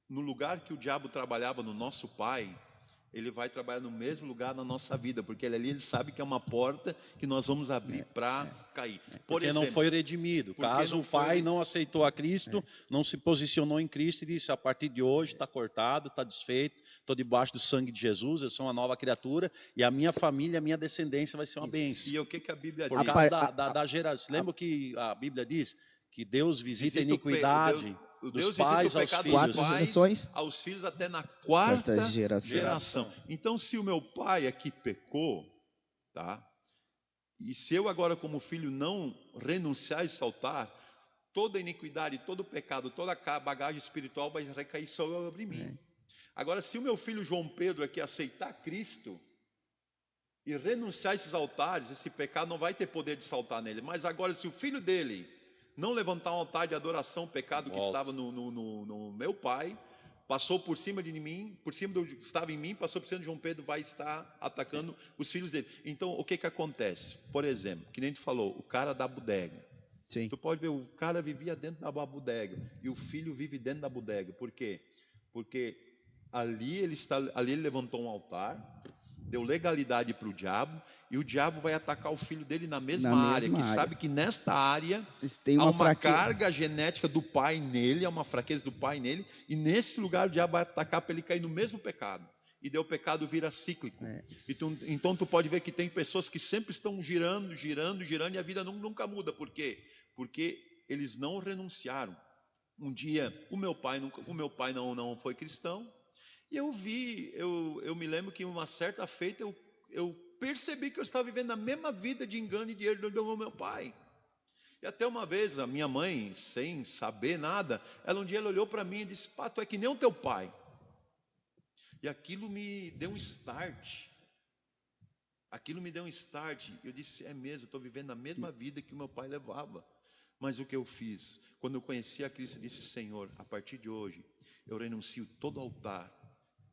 no lugar que o diabo trabalhava no nosso pai, ele vai trabalhar no mesmo lugar na nossa vida, porque ele sabe que é uma porta que nós vamos abrir para cair. Porque não foi redimido. Caso o pai não aceitou a Cristo, não se posicionou em Cristo e disse, a partir de hoje está cortado, está desfeito, estou debaixo do sangue de Jesus, eu sou uma nova criatura, e a minha família, a minha descendência vai ser uma bênção. E o que a Bíblia diz? Por causa da geração. Lembra que a Bíblia diz? que Deus visita a Visita iniquidade o dos Deus pais visita o aos pecado filhos. dos pais gerações. aos filhos até na quarta Quarta geração. geração. Então, se o meu pai aqui pecou, tá? E se eu agora como filho não renunciar a esse altar, toda iniquidade, todo pecado, toda a bagagem espiritual vai recair sobre mim. Agora, se o meu filho João Pedro aqui aceitar Cristo e renunciar a esses altares, esse pecado não vai ter poder de saltar nele. Mas agora, se o filho dele não levantar um altar de adoração, o pecado que estava no meu pai, passou por cima de mim, por cima do que estava em mim, passou por cima de João Pedro, vai estar atacando os filhos dele. Então, o que acontece? Por exemplo, que nem a gente falou, o cara da bodega. Sim. Tu pode ver, o cara vivia dentro da bodega e o filho vive dentro da bodega. Por quê? Porque ali ele levantou um altar, deu legalidade para o diabo, e o diabo vai atacar o filho dele na mesma área, que sabe que nesta área tem há uma uma carga genética do pai nele, há uma fraqueza do pai nele, e nesse lugar o diabo vai atacar para ele cair no mesmo pecado. E daí o pecado vira cíclico. Então tu pode ver que tem pessoas que sempre estão girando, e a vida nunca muda. Por quê? Porque eles não renunciaram. Um dia, o meu pai não foi cristão, e eu me lembro que uma certa feita eu percebi que eu estava vivendo a mesma vida de engano e de erro do meu pai. E até uma vez a minha mãe, sem saber nada, um dia ela olhou para mim e disse: "Pá, tu é que nem o teu pai." E aquilo me deu um start. Eu disse: "É mesmo, eu estou vivendo a mesma vida que o meu pai levava." Mas o que eu fiz? Quando eu conheci a Cristo, eu disse: "Senhor, a partir de hoje, eu renuncio todo altar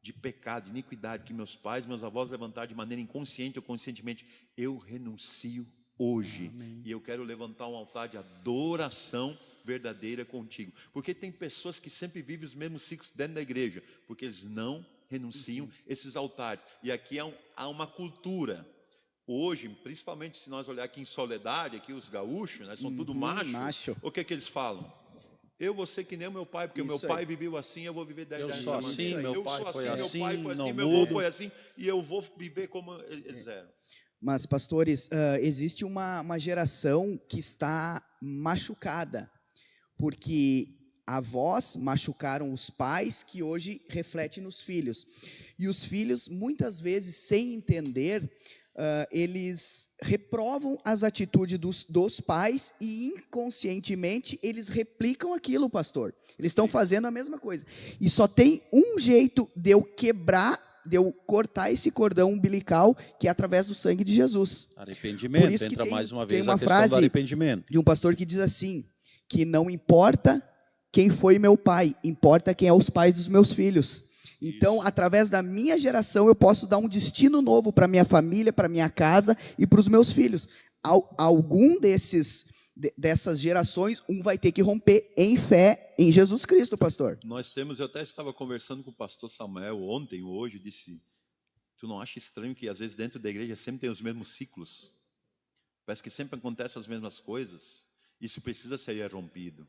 de pecado, de iniquidade que meus pais, meus avós levantaram de maneira inconsciente ou conscientemente. Eu renuncio hoje. Amém. E eu quero levantar um altar de adoração verdadeira contigo." Porque tem pessoas que sempre vivem os mesmos ciclos dentro da igreja, porque eles não renunciam esses altares. E aqui há uma cultura. Hoje, principalmente se nós olhar aqui em Soledade, aqui os gaúchos, né, são tudo macho. O que eles falam? Eu vou ser que nem o meu pai, porque o meu pai viveu assim, eu vou viver da Eu sou assim, meu pai foi assim, meu pai foi assim, não meu mudo. avô foi assim, e eu vou viver como eles eram. Mas, pastores, existe uma geração que está machucada, porque avós machucaram os pais, que hoje reflete nos filhos. E os filhos, muitas vezes, sem entender, eles reprovam as atitudes dos pais e inconscientemente eles replicam aquilo, pastor. Eles estão fazendo a mesma coisa. E só tem um jeito de eu cortar esse cordão umbilical, que é através do sangue de Jesus. Arrependimento. Por isso que entra mais uma vez tem uma a questão frase do arrependimento. De um pastor que diz assim, que não importa quem foi meu pai, importa quem é os pais dos meus filhos. Então, através da minha geração, eu posso dar um destino novo para minha família, para minha casa e para os meus filhos. Algum dessas gerações, um vai ter que romper em fé em Jesus Cristo, pastor. Eu até estava conversando com o pastor Samuel ontem, ou hoje, disse: tu não acha estranho que às vezes dentro da igreja sempre tem os mesmos ciclos? Parece que sempre acontecem as mesmas coisas. Isso precisa ser rompido.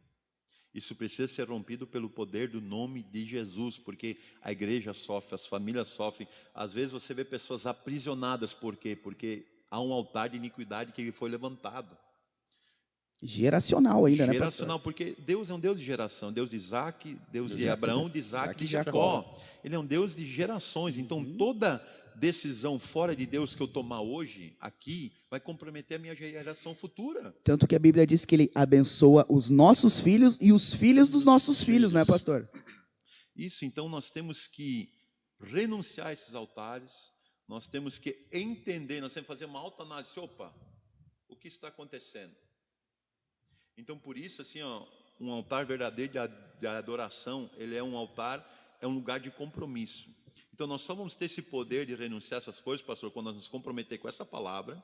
Isso precisa ser rompido pelo poder do nome de Jesus, porque a igreja sofre, as famílias sofrem. Às vezes você vê pessoas aprisionadas, por quê? Porque há um altar de iniquidade que foi levantado. Geracional ainda, né, pastor? Geracional, porque Deus é um Deus de geração. Deus de Isaac, Deus de Abraão, de Isaac e de Jacó. Ele é um Deus de gerações. Então, toda decisão fora de Deus que eu tomar hoje, aqui, vai comprometer a minha geração futura. Tanto que a Bíblia diz que Ele abençoa os nossos filhos e os filhos dos nossos filhos, né, pastor? Isso, então nós temos que renunciar a esses altares, nós temos que entender, nós temos que fazer uma autoanálise. Opa, o que está acontecendo? Então, por isso, assim, um altar verdadeiro de adoração, ele é um altar, é um lugar de compromisso. Então, nós só vamos ter esse poder de renunciar a essas coisas, pastor, quando nós nos comprometer com essa palavra,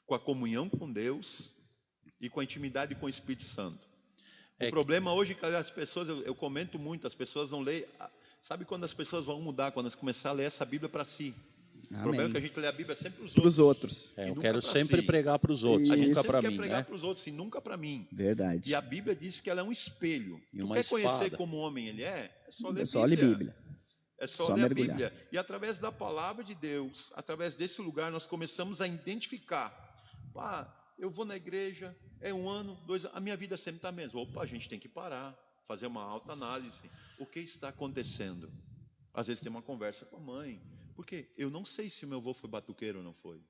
com a comunhão com Deus e com a intimidade com o Espírito Santo. O problema hoje é que as pessoas, eu comento muito, as pessoas não leem. Sabe quando as pessoas vão mudar? Quando elas começarem a ler essa Bíblia para si. Amém. O problema é que a gente lê a Bíblia sempre para os outros. Eu quero sempre pregar para os outros, nunca para mim. A gente quer pregar para os outros e nunca para mim. Verdade. E a Bíblia diz que ela é um espelho. E uma quer espada. Conhecer como homem ele é só ler Bíblia. É só ler a Bíblia. E através da palavra de Deus, através desse lugar, nós começamos a identificar. eu vou na igreja, é 1 ano, 2 anos, a minha vida sempre está a mesma. Opa, a gente tem que parar, fazer uma autoanálise. O que está acontecendo? Às vezes tem uma conversa com a mãe. Porque eu não sei se o meu avô foi batuqueiro ou não foi.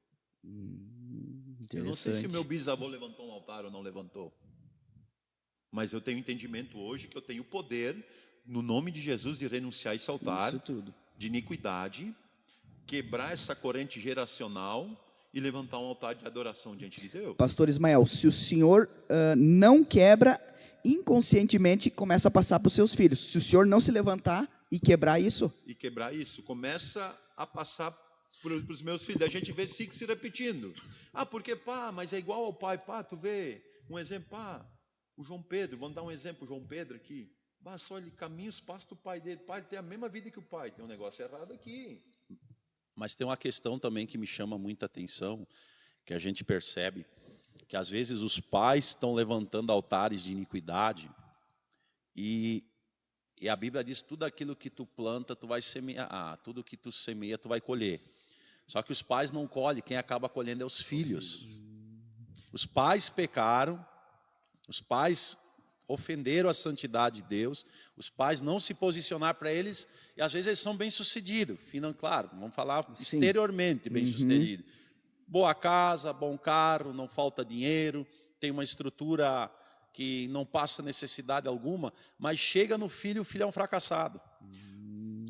Eu não sei se o meu bisavô levantou um altar ou não levantou. Mas eu tenho entendimento hoje que eu tenho poder, no nome de Jesus, de renunciar a esse altar de iniquidade, quebrar essa corrente geracional e levantar um altar de adoração diante de Deus. Pastor Ismael, se o senhor não quebra, inconscientemente começa a passar para os seus filhos. Se o senhor não se levantar e quebrar isso? E quebrar isso, começa a passar para os meus filhos. A gente vê ciclo se repetindo. Ah, porque pá, mas é igual ao pai. Pá, tu vê um exemplo, pá, o João Pedro, vamos dar um exemplo, o João Pedro aqui. Bah, só ele caminha os passos do pai dele. Pai tem a mesma vida que o pai. Tem um negócio errado aqui. Mas tem uma questão também que me chama muita atenção, que a gente percebe que às vezes os pais estão levantando altares de iniquidade e a Bíblia diz, tudo aquilo que tu planta, tu vai semear, tudo que tu semeia, tu vai colher. Só que os pais não colhem, quem acaba colhendo é os filhos. Os pais pecaram, os pais ofenderam a santidade de Deus, os pais não se posicionaram para eles, e às vezes eles são bem-sucedidos, claro, vamos falar exteriormente bem-sucedidos. Boa casa, bom carro, não falta dinheiro, tem uma estrutura que não passa necessidade alguma, mas chega no filho, o filho é um fracassado.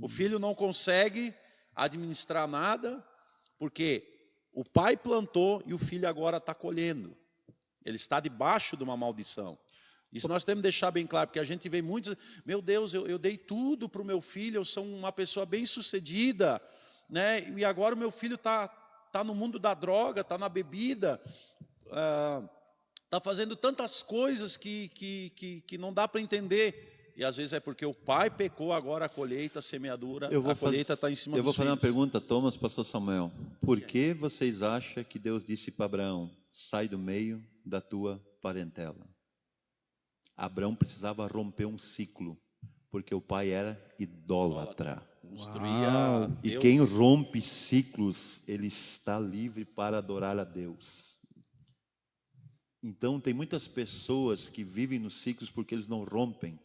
O filho não consegue administrar nada, porque o pai plantou e o filho agora está colhendo. Ele está debaixo de uma maldição. Isso nós temos que deixar bem claro, porque a gente vê muitos, meu Deus, eu dei tudo para o meu filho, eu sou uma pessoa bem-sucedida, né? E agora o meu filho está no mundo da droga, está na bebida, está fazendo tantas coisas que não dá para entender. E às vezes é porque o pai pecou, agora a colheita, a semeadura, a colheita está em cima dos filhos. Eu vou fazer uma pergunta, Thomas, pastor Samuel. Por que vocês acham que Deus disse para Abraão, sai do meio da tua parentela? Abraão precisava romper um ciclo, porque o pai era idólatra. E quem rompe ciclos, ele está livre para adorar a Deus. Então, tem muitas pessoas que vivem nos ciclos porque eles não rompem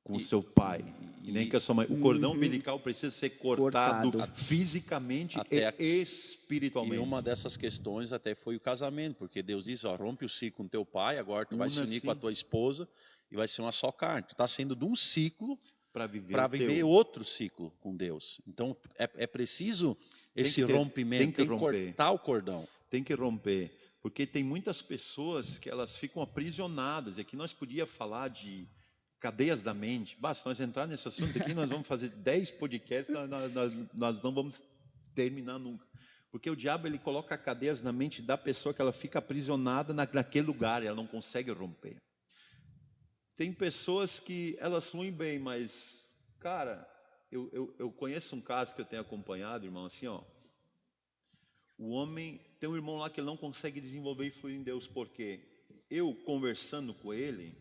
com o seu pai. E nem com a sua mãe. O cordão umbilical precisa ser cortado fisicamente e espiritualmente. E uma dessas questões até foi o casamento, porque Deus diz, rompe o ciclo com teu pai, agora tu vai se unir com a tua esposa e vai ser uma só carne. Tu está saindo de um ciclo para viver outro ciclo com Deus. Então, é preciso esse rompimento, tem que cortar o cordão. Tem que romper, porque tem muitas pessoas que elas ficam aprisionadas. E aqui nós podíamos falar de cadeias da mente. Basta nós entrar nesse assunto aqui, nós vamos fazer 10 podcasts, nós não vamos terminar nunca. Porque o diabo, ele coloca cadeias na mente da pessoa que ela fica aprisionada naquele lugar, e ela não consegue romper. Tem pessoas que elas fluem bem, mas, cara, eu conheço um caso que eu tenho acompanhado, irmão, assim, ó. O homem, tem um irmão lá que ele não consegue desenvolver e fluir em Deus, porque eu, conversando com ele,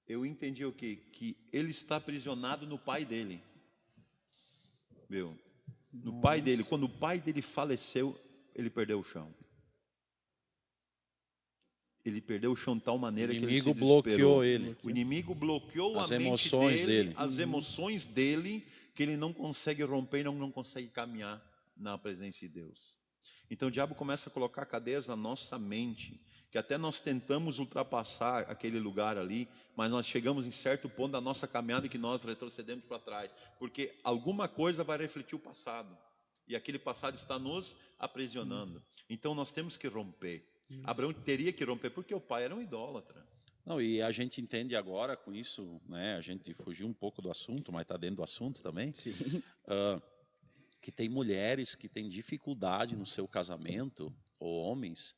eu entendi o quê? Que ele está aprisionado no pai dele. No pai dele. Quando o pai dele faleceu, ele perdeu o chão. Ele perdeu o chão de tal maneira que ele se desesperou. Bloqueou ele. O inimigo bloqueou as a mente emoções dele, as emoções dele, que ele não consegue romper e não consegue caminhar na presença de Deus. Então o diabo começa a colocar cadeias na nossa mente, que até nós tentamos ultrapassar aquele lugar ali, mas nós chegamos em certo ponto da nossa caminhada que nós retrocedemos para trás, porque alguma coisa vai refletir o passado, e aquele passado está nos aprisionando. Então nós temos que romper. Abraão teria que romper, porque o pai era um idólatra. Não, e a gente entende agora com isso, né? A gente fugiu um pouco do assunto, mas está dentro do assunto também. Sim. Que tem mulheres que têm dificuldade no seu casamento, ou homens,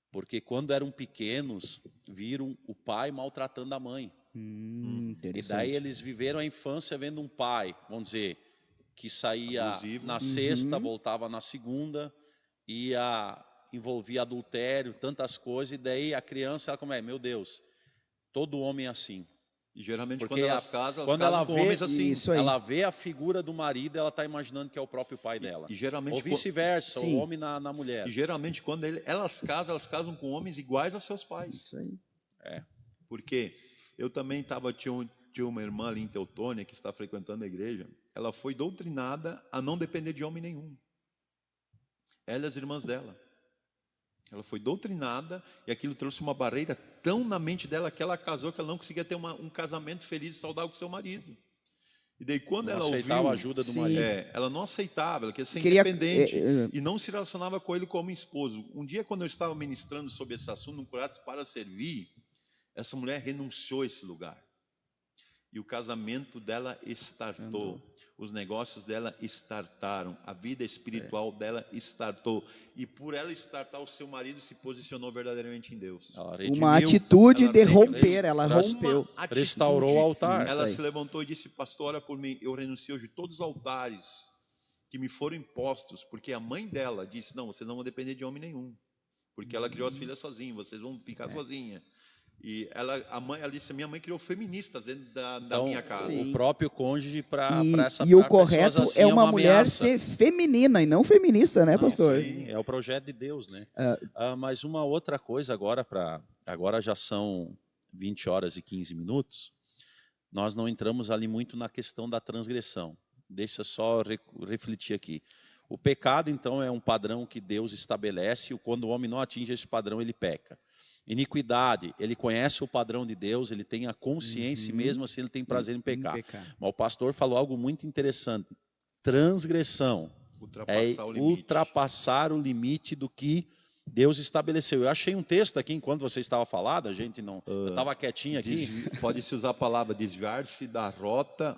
porque quando eram pequenos, viram o pai maltratando a mãe. E daí eles viveram a infância vendo um pai, vamos dizer, que saía abusivo. Na sexta, voltava na segunda, envolvia adultério, tantas coisas, e daí a criança, ela começa, meu Deus, todo homem é assim. E geralmente Porque quando elas casam, elas quando casam ela com vê, homens assim. Isso aí. ela vê a figura do marido, ela está imaginando que é o próprio pai dela. E geralmente, Ou vice-versa, o Sim. homem na mulher. e geralmente quando elas casam com homens iguais aos seus pais. Isso aí. Porque eu também tinha uma irmã ali em Teutônia que está frequentando a igreja. Ela foi doutrinada a não depender de homem nenhum. Ela e as irmãs dela. Ela foi doutrinada e aquilo trouxe uma barreira tão na mente dela que ela casou que ela não conseguia ter um casamento feliz e saudável com seu marido. E daí quando Não ela aceitava ouviu, a ajuda do Sim. marido. ela não aceitava, ela queria ser Queria- independente e não se relacionava com ele como esposo. Um dia quando eu estava ministrando sobre esse assunto, no Curados para Servir, essa mulher renunciou a esse lugar. E o casamento dela startou, os negócios dela startaram, a vida espiritual dela startou. E por ela startar, o seu marido se posicionou verdadeiramente em Deus. Ela Uma redimiu, atitude ela de redimiu. romper, ela Uma rompeu. Atitude. restaurou o altar. Isso Ela aí. se levantou e disse: pastor, ora por mim, eu renuncio hoje todos os altares que me foram impostos, porque a mãe dela disse: não, vocês não vão depender de homem nenhum, porque ela criou as filhas sozinha, vocês vão ficar sozinha. E ela disse: minha mãe criou feministas dentro da Então, minha casa. Sim. o próprio cônge para essa E o pra pessoas correto assim, é uma mulher ameaça. ser feminina e não feminista, né, Não, pastor? sim, é o projeto de Deus, né? Mas uma outra coisa agora já são 20 horas e 15 minutos, nós não entramos ali muito na questão da transgressão. Deixa só refletir aqui. O pecado, então, é um padrão que Deus estabelece e quando o homem não atinge esse padrão, ele peca. Iniquidade, ele conhece o padrão de Deus, ele tem a consciência e mesmo assim ele tem prazer em pecar. Mas o pastor falou algo muito interessante. Transgressão é ultrapassar o limite do que Deus estabeleceu. Eu achei um texto aqui enquanto você estava falando, a gente não, eu estava quietinho aqui. Pode-se usar a palavra desviar-se da rota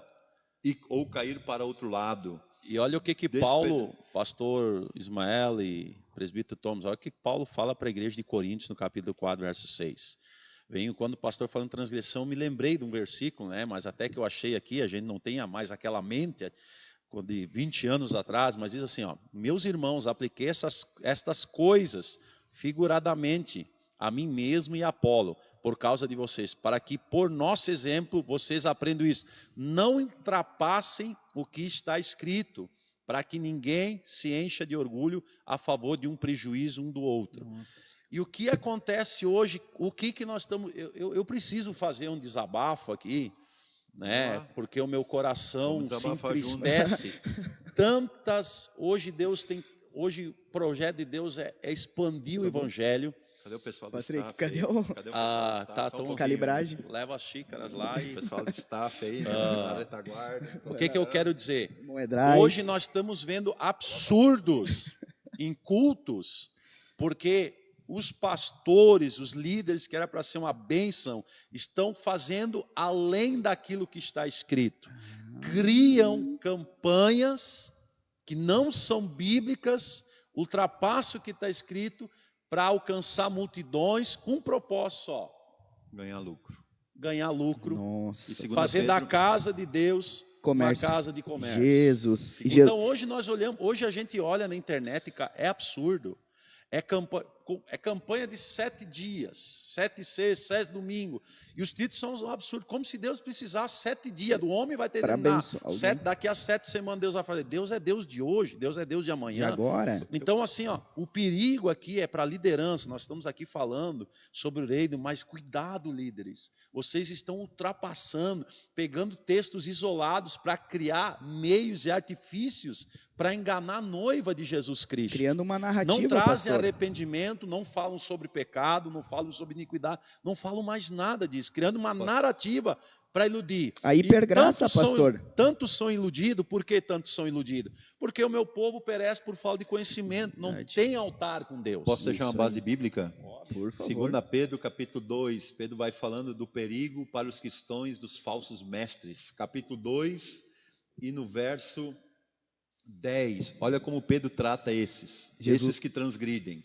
ou cair para outro lado. E olha o que Paulo, pastor Ismael e presbítero Thomas, olha o que Paulo fala para a igreja de Coríntios no capítulo 4, verso 6. Quando o pastor falando transgressão, me lembrei de um versículo, né? Mas até que eu achei aqui, a gente não tenha mais aquela mente de 20 anos atrás, mas diz assim, ó, meus irmãos, apliquei estas coisas figuradamente a mim mesmo e a Apolo, por causa de vocês, para que por nosso exemplo vocês aprendam isso. Não ultrapassem o que está escrito, para que ninguém se encha de orgulho a favor de um prejuízo um do outro. Nossa. E o que acontece hoje, o que nós estamos... Eu preciso fazer um desabafo aqui, né? Porque o meu coração se entristece. Hoje o projeto de Deus é expandir o evangelho. Cadê o pessoal do Patrick, staff? cadê o pessoal do staff? Tá tão calibragem? Leva as xícaras lá e o pessoal do staff aí, na retaguarda. O que eu quero dizer? Moedrai. Hoje nós estamos vendo absurdos em cultos, porque os pastores, os líderes, que era para ser uma bênção, estão fazendo além daquilo que está escrito. Criam campanhas que não são bíblicas, ultrapassam o que está escrito para alcançar multidões com um propósito só. Ganhar lucro. Ganhar lucro. Nossa. E fazer da casa de Deus comércio. Uma casa de comércio. Jesus. Então hoje a gente olha na internet, é absurdo. É campanha de 7 dias, 7 sextas, 7 domingos. E os títulos são um absurdo, como se Deus precisasse 7 dias. Do homem vai ter daqui a 7 semanas Deus vai fazer. Deus é Deus de hoje, Deus é Deus de amanhã. De agora. Então, assim, ó, o perigo aqui é para a liderança. Nós estamos aqui falando sobre o reino, mas cuidado, líderes. Vocês estão ultrapassando, pegando textos isolados para criar meios e artifícios para enganar a noiva de Jesus Cristo. Criando uma narrativa, não trazem pastor. arrependimento, não falam sobre pecado, não falam sobre iniquidade, não falam mais nada disso, criando uma narrativa para iludir. A hipergraça, pastor. Tantos são iludidos, por que tantos são iludidos? Porque o meu povo perece por falta de conhecimento, não tem altar com Deus. Posso deixar uma base bíblica? Por favor. 2 Pedro, capítulo 2, Pedro vai falando do perigo para os cristãos dos falsos mestres. Capítulo 2 e no verso 10, olha como Pedro trata esses que transgridem,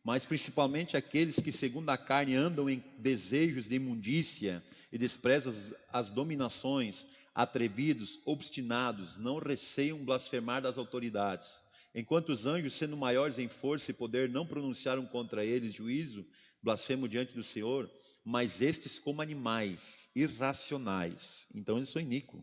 mas principalmente aqueles que segundo a carne andam em desejos de imundícia e desprezam as dominações, atrevidos, obstinados, não receiam blasfemar das autoridades, Enquanto os anjos, sendo maiores em força e poder, não pronunciaram contra eles juízo, blasfemo diante do Senhor, mas estes como animais irracionais. Então eles são iníquos,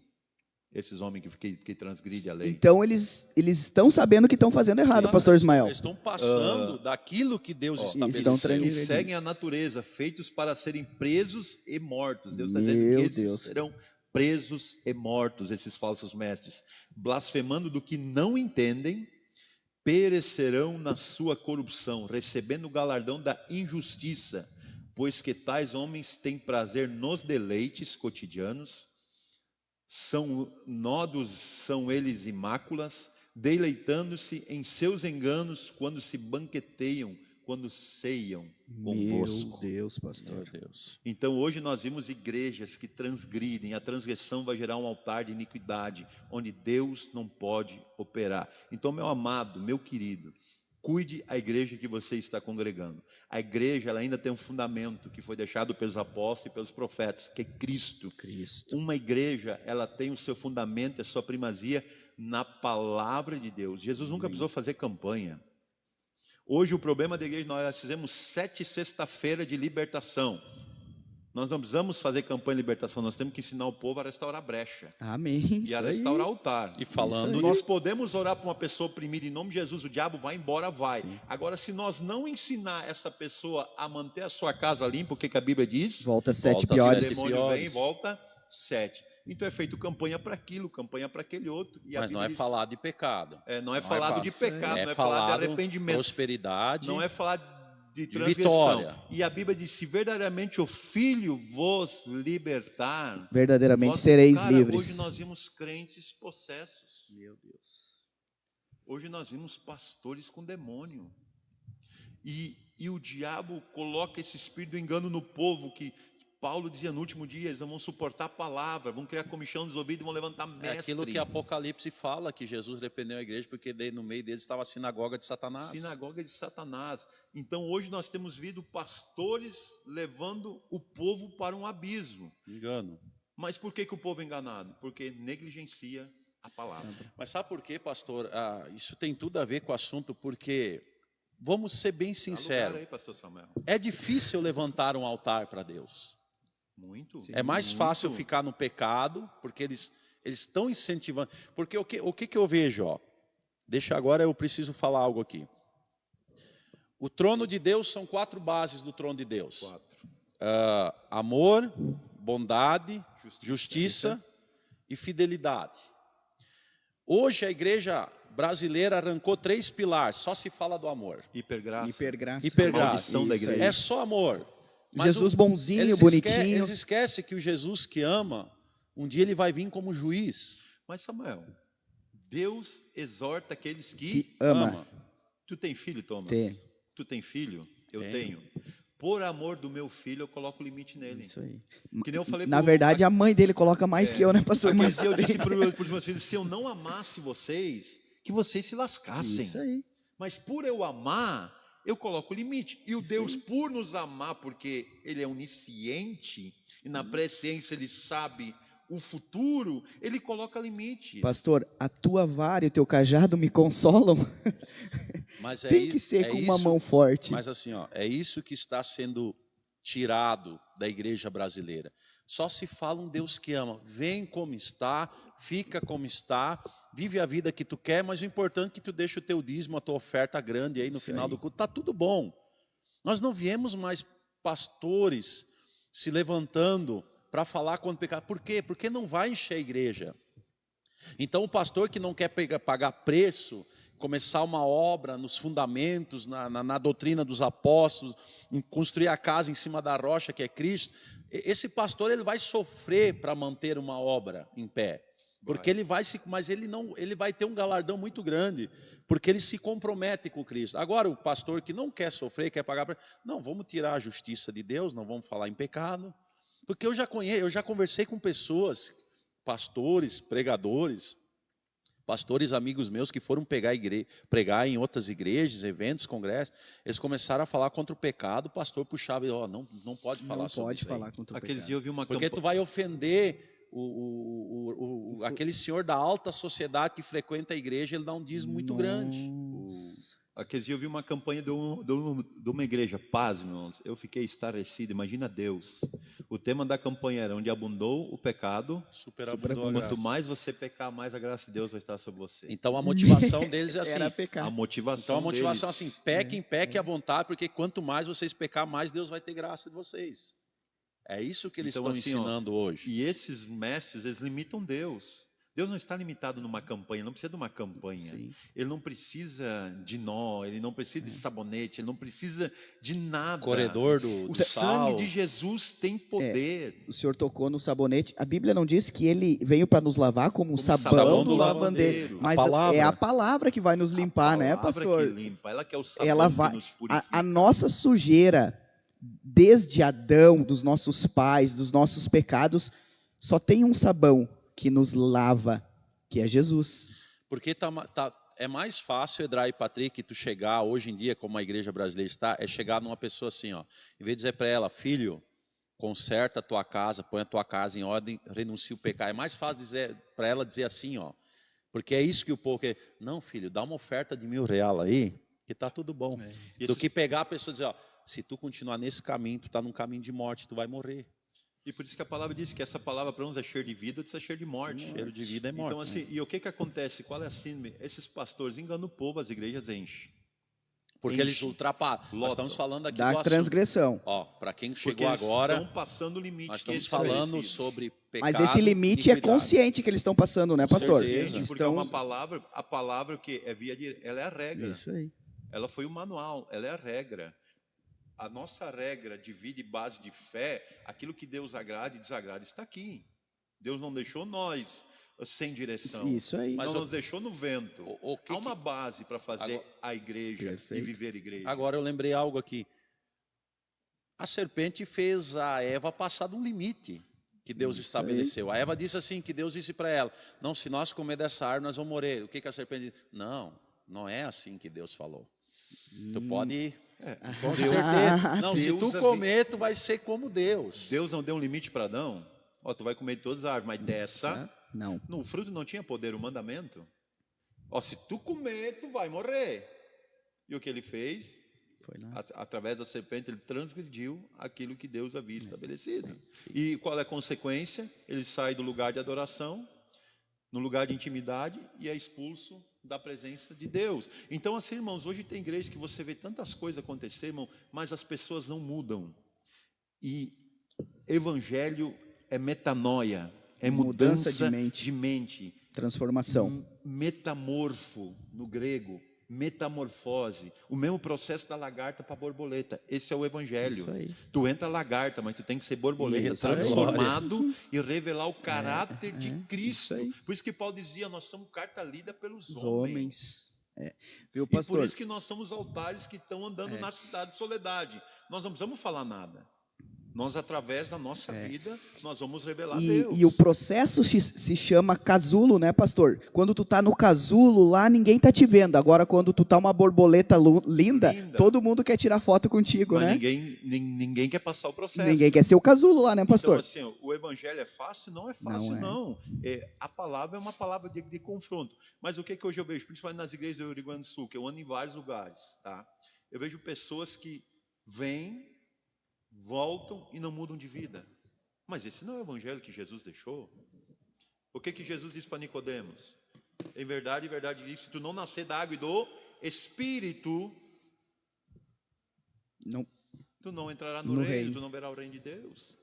esses homens que transgridem a lei. Então eles estão sabendo que estão fazendo errado, Sim, pastor Ismael. Eles estão passando daquilo que Deus estão estabeleceu. transgredindo. Que seguem a natureza, feitos para serem presos e mortos. Deus está dizendo Meu que Deus. esses serão presos e mortos, esses falsos mestres. Blasfemando do que não entendem, perecerão na sua corrupção, recebendo o galardão da injustiça, pois que tais homens têm prazer nos deleites cotidianos, são eles e máculas, deleitando-se em seus enganos quando se banqueteiam, quando ceiam convosco. Meu Deus, pastor. Meu Deus. Então hoje nós vimos igrejas que transgridem, a transgressão vai gerar um altar de iniquidade, onde Deus não pode operar. Então, meu amado, meu querido, cuide a igreja que você está congregando. A igreja ela ainda tem um fundamento que foi deixado pelos apóstolos e pelos profetas, que é Cristo. Uma igreja, ela tem o seu fundamento, a sua primazia na palavra de Deus. Jesus nunca precisou fazer campanha. Hoje o problema da igreja, nós fizemos 7 sexta-feira de libertação. Nós não precisamos fazer campanha de libertação, nós temos que ensinar o povo a restaurar brecha. Amém. E a restaurar altar. E falando, Nós podemos orar para uma pessoa oprimida em nome de Jesus, o diabo vai embora, vai. Sim. Agora, se nós não ensinar essa pessoa a manter a sua casa limpa, o que a Bíblia diz? Volta 7 Volta O piores. sete. demônio piores. vem e volta 7. Então é feito campanha para aquilo, campanha para aquele outro. E a mas não Bíblia é diz- falar de pecado. não é falado de pecado, não é falar de arrependimento. Prosperidade. Não é falar de de transgressão. vitória. E a Bíblia diz: se verdadeiramente o Filho vos libertar, Verdadeiramente vós- sereis Cara, livres. Hoje nós vimos crentes possessos. Meu Deus. Hoje nós vimos pastores com demônio. E o diabo coloca esse espírito do engano no povo, que Paulo dizia no último dia, eles não vão suportar a palavra, vão criar comichão dos ouvidos e vão levantar É mestre. aquilo que Apocalipse fala, que Jesus repreendeu a igreja, porque no meio deles estava a sinagoga de Satanás. Sinagoga de Satanás. Então hoje nós temos visto pastores levando o povo para um abismo. Engano. Mas por que o povo é enganado? Porque negligencia a palavra. Mas sabe por quê, pastor? Isso tem tudo a ver com o assunto, porque, vamos ser bem Dá lugar sinceros, aí, pastor Samuel. é difícil levantar um altar para Deus. Muito. É mais fácil ficar no pecado, porque eles estão incentivando. Porque o que eu vejo? Ó? Deixa agora, eu preciso falar algo aqui. O trono de Deus, são 4 bases do trono de Deus. 4. Amor, bondade, justiça e fidelidade. Hoje a igreja brasileira arrancou 3 pilares, só se fala do amor. Hipergraça. Hipergraça. Hipergraça. Maldição da Isso aí. igreja. É só amor. Jesus bonzinho, eles bonitinho. Eles esquecem que o Jesus que ama, um dia ele vai vir como juiz. Mas Samuel, Deus exorta aqueles Que ama. Tu tem filho, Thomas? Tem. Tu tem filho? Eu Tenho. tenho. Por amor do meu filho, eu coloco limite nele. Isso aí. Que nem eu falei Na pro- verdade, a mãe dele coloca mais que eu, né, pastor? Aquele Mas dia eu disse para os meus filhos: se eu não amasse vocês, que vocês se lascassem. isso aí. Mas por eu amar, eu coloco limite. E o Isso Deus, aí. por nos amar, porque Ele é onisciente, e na presciência Ele sabe o futuro, Ele coloca limites. Pastor, a tua vara e o teu cajado me consolam. Mas Tem que ser com uma mão forte. Mas assim, ó, é isso que está sendo tirado da igreja brasileira. Só se fala um Deus que ama. Vem como está, fica como está, vive a vida que tu quer, mas o importante é que tu deixe o teu dízimo, a tua oferta grande aí no Isso final aí. do culto. Tá tudo bom. Nós não viemos mais pastores se levantando para falar contra o pecado. Por quê? Porque não vai encher a igreja. Então o pastor que não quer pagar preço, começar uma obra nos fundamentos, na doutrina dos apóstolos, em construir a casa em cima da rocha que é Cristo, esse pastor ele vai sofrer para manter uma obra em pé. Porque ele vai mas ele vai ter um galardão muito grande, porque ele se compromete com Cristo. Agora o pastor que não quer sofrer, quer pagar, não, vamos tirar a justiça de Deus, não vamos falar em pecado. Porque eu já conversei com pessoas, pastores, pregadores, pastores amigos meus que foram pregar em outras igrejas, eventos, congressos, eles começaram a falar contra o pecado, o pastor puxava e não pode falar Não sobre pode isso aí. falar contra o Aqueles pecado. dias eu vi uma Porque tu vai ofender aquele senhor da alta sociedade que frequenta a igreja, ele dá um dízimo muito grande. Aqueles dias eu vi uma campanha de uma igreja, paz, irmãos, eu fiquei estarrecido, imagina Deus. O tema da campanha era onde abundou o pecado, Superabundou a quanto graça. mais você pecar, mais a graça de Deus vai estar sobre você. Então a motivação deles é assim. Era pecar. A motivação Então a motivação é deles, assim, pequem à vontade, porque quanto mais vocês pecar, mais Deus vai ter graça de vocês. É isso que eles Então, estão assim, ó, ensinando hoje. e esses mestres, eles limitam Deus. Deus não está limitado numa campanha, ele não precisa de uma campanha. Sim. Ele não precisa de nó, ele não precisa de sabonete, ele não precisa de nada. Corredor O do sal. sangue de Jesus tem poder. O senhor tocou no sabonete. A Bíblia não diz que ele veio para nos lavar como um sabão, sabão do do lavandeiro. lavandeiro. Mas A palavra. é a palavra que vai nos limpar, né, A palavra pastor? que limpa, ela que é o sabão Ela que vai. nos purifica. A nossa sujeira, desde Adão, dos nossos pais, dos nossos pecados, só tem um sabão que nos lava, que é Jesus. Porque é mais fácil, Edra e Patrick, tu chegar hoje em dia, como a igreja brasileira está, é chegar numa pessoa assim, ó, em vez de dizer para ela, filho, conserta a tua casa, põe a tua casa em ordem, renuncia o pecado. É mais fácil dizer para ela dizer assim, ó, porque é isso que o povo quer. Não, filho, dá uma oferta de R$1.000 aí, que tá tudo bom. Do que pegar a pessoa e dizer, ó, se tu continuar nesse caminho, tu tá num caminho de morte, tu vai morrer. E por isso que a palavra diz que essa palavra para uns é cheiro de vida, outros é cheiro de morte. Cheiro de vida é morte. Então, assim, e o que acontece? Qual é a síndrome? Esses pastores enganam o povo, as igrejas enchem. Porque eles ultrapassam. Nós estamos falando aqui Da do assunto. transgressão. Ó, para quem Porque chegou eles agora, estão passando o limite. nós que é estamos falando estabelecido. sobre pecado. Mas esse limite é iniquidade. consciente que eles estão passando, né, pastor? certeza. Porque é uma palavra, a palavra que é ela é a regra. Isso aí. Ela foi o manual, ela é a regra. A nossa regra de vida e base de fé, aquilo que Deus agrada e desagrada está aqui. Deus não deixou nós sem direção. Isso aí. Mas Não nos deixou no vento. Há uma base para fazer Agora- a igreja Perfeito. e viver a igreja. Agora eu lembrei algo aqui. A serpente fez a Eva passar de um limite que Deus Isso estabeleceu. A Eva disse assim, que Deus disse para ela, não, se nós comer dessa árvore, nós vamos morrer. O que a serpente disse? Não, não é assim que Deus falou. Tu pode, com Deus- certeza. Não, se Deus tu comer, tu vai ser como Deus. Deus não deu um limite para Adão. Ó, tu vai comer de todas as árvores, mas dessa, Não. no fruto não tinha poder o mandamento. Ó, se tu comer, tu vai morrer. E o que ele fez? Foi lá. Através da serpente, ele transgrediu aquilo que Deus havia estabelecido. E qual é a consequência? Ele sai do lugar de adoração, no lugar de intimidade, e é expulso da presença de Deus. Então, assim, irmãos, hoje tem igreja que você vê tantas coisas acontecer, irmão, mas as pessoas não mudam. E evangelho é metanoia, é mudança de mente. Transformação. Metamorfo, no grego, metamorfose. O mesmo processo da lagarta para a borboleta. Esse é o evangelho. Isso aí. Tu entra lagarta, mas tu tem que ser borboleta, Isso aí. transformado e revelar o caráter de isso Cristo. aí. Por isso que Paulo dizia, nós somos carta lida pelos Os homens. homens. Viu, E pastor? por isso que nós somos altares que estão andando na cidade de soledade. Nós não precisamos falar nada. Nós, através da nossa vida, nós vamos revelar Deus. E o processo se chama casulo, né, pastor? Quando tu tá no casulo lá, ninguém tá te vendo. Agora, quando tu tá uma borboleta linda, todo mundo quer tirar foto contigo, Mas né? ninguém quer passar o processo. Ninguém quer ser o casulo lá, né, pastor? Então, assim, o evangelho é fácil? Não é fácil, não. A palavra é uma palavra de confronto. Mas o que hoje eu vejo, principalmente nas igrejas do Rio Grande do Sul, que eu ando em vários lugares, tá? Eu vejo pessoas que vêm, voltam e não mudam de vida. Mas esse não é o evangelho que Jesus deixou. O que Jesus disse para Nicodemos? Em verdade, diz, se tu não nascer da água e do Espírito, Não. tu não entrará no reino, tu não verá o reino de Deus.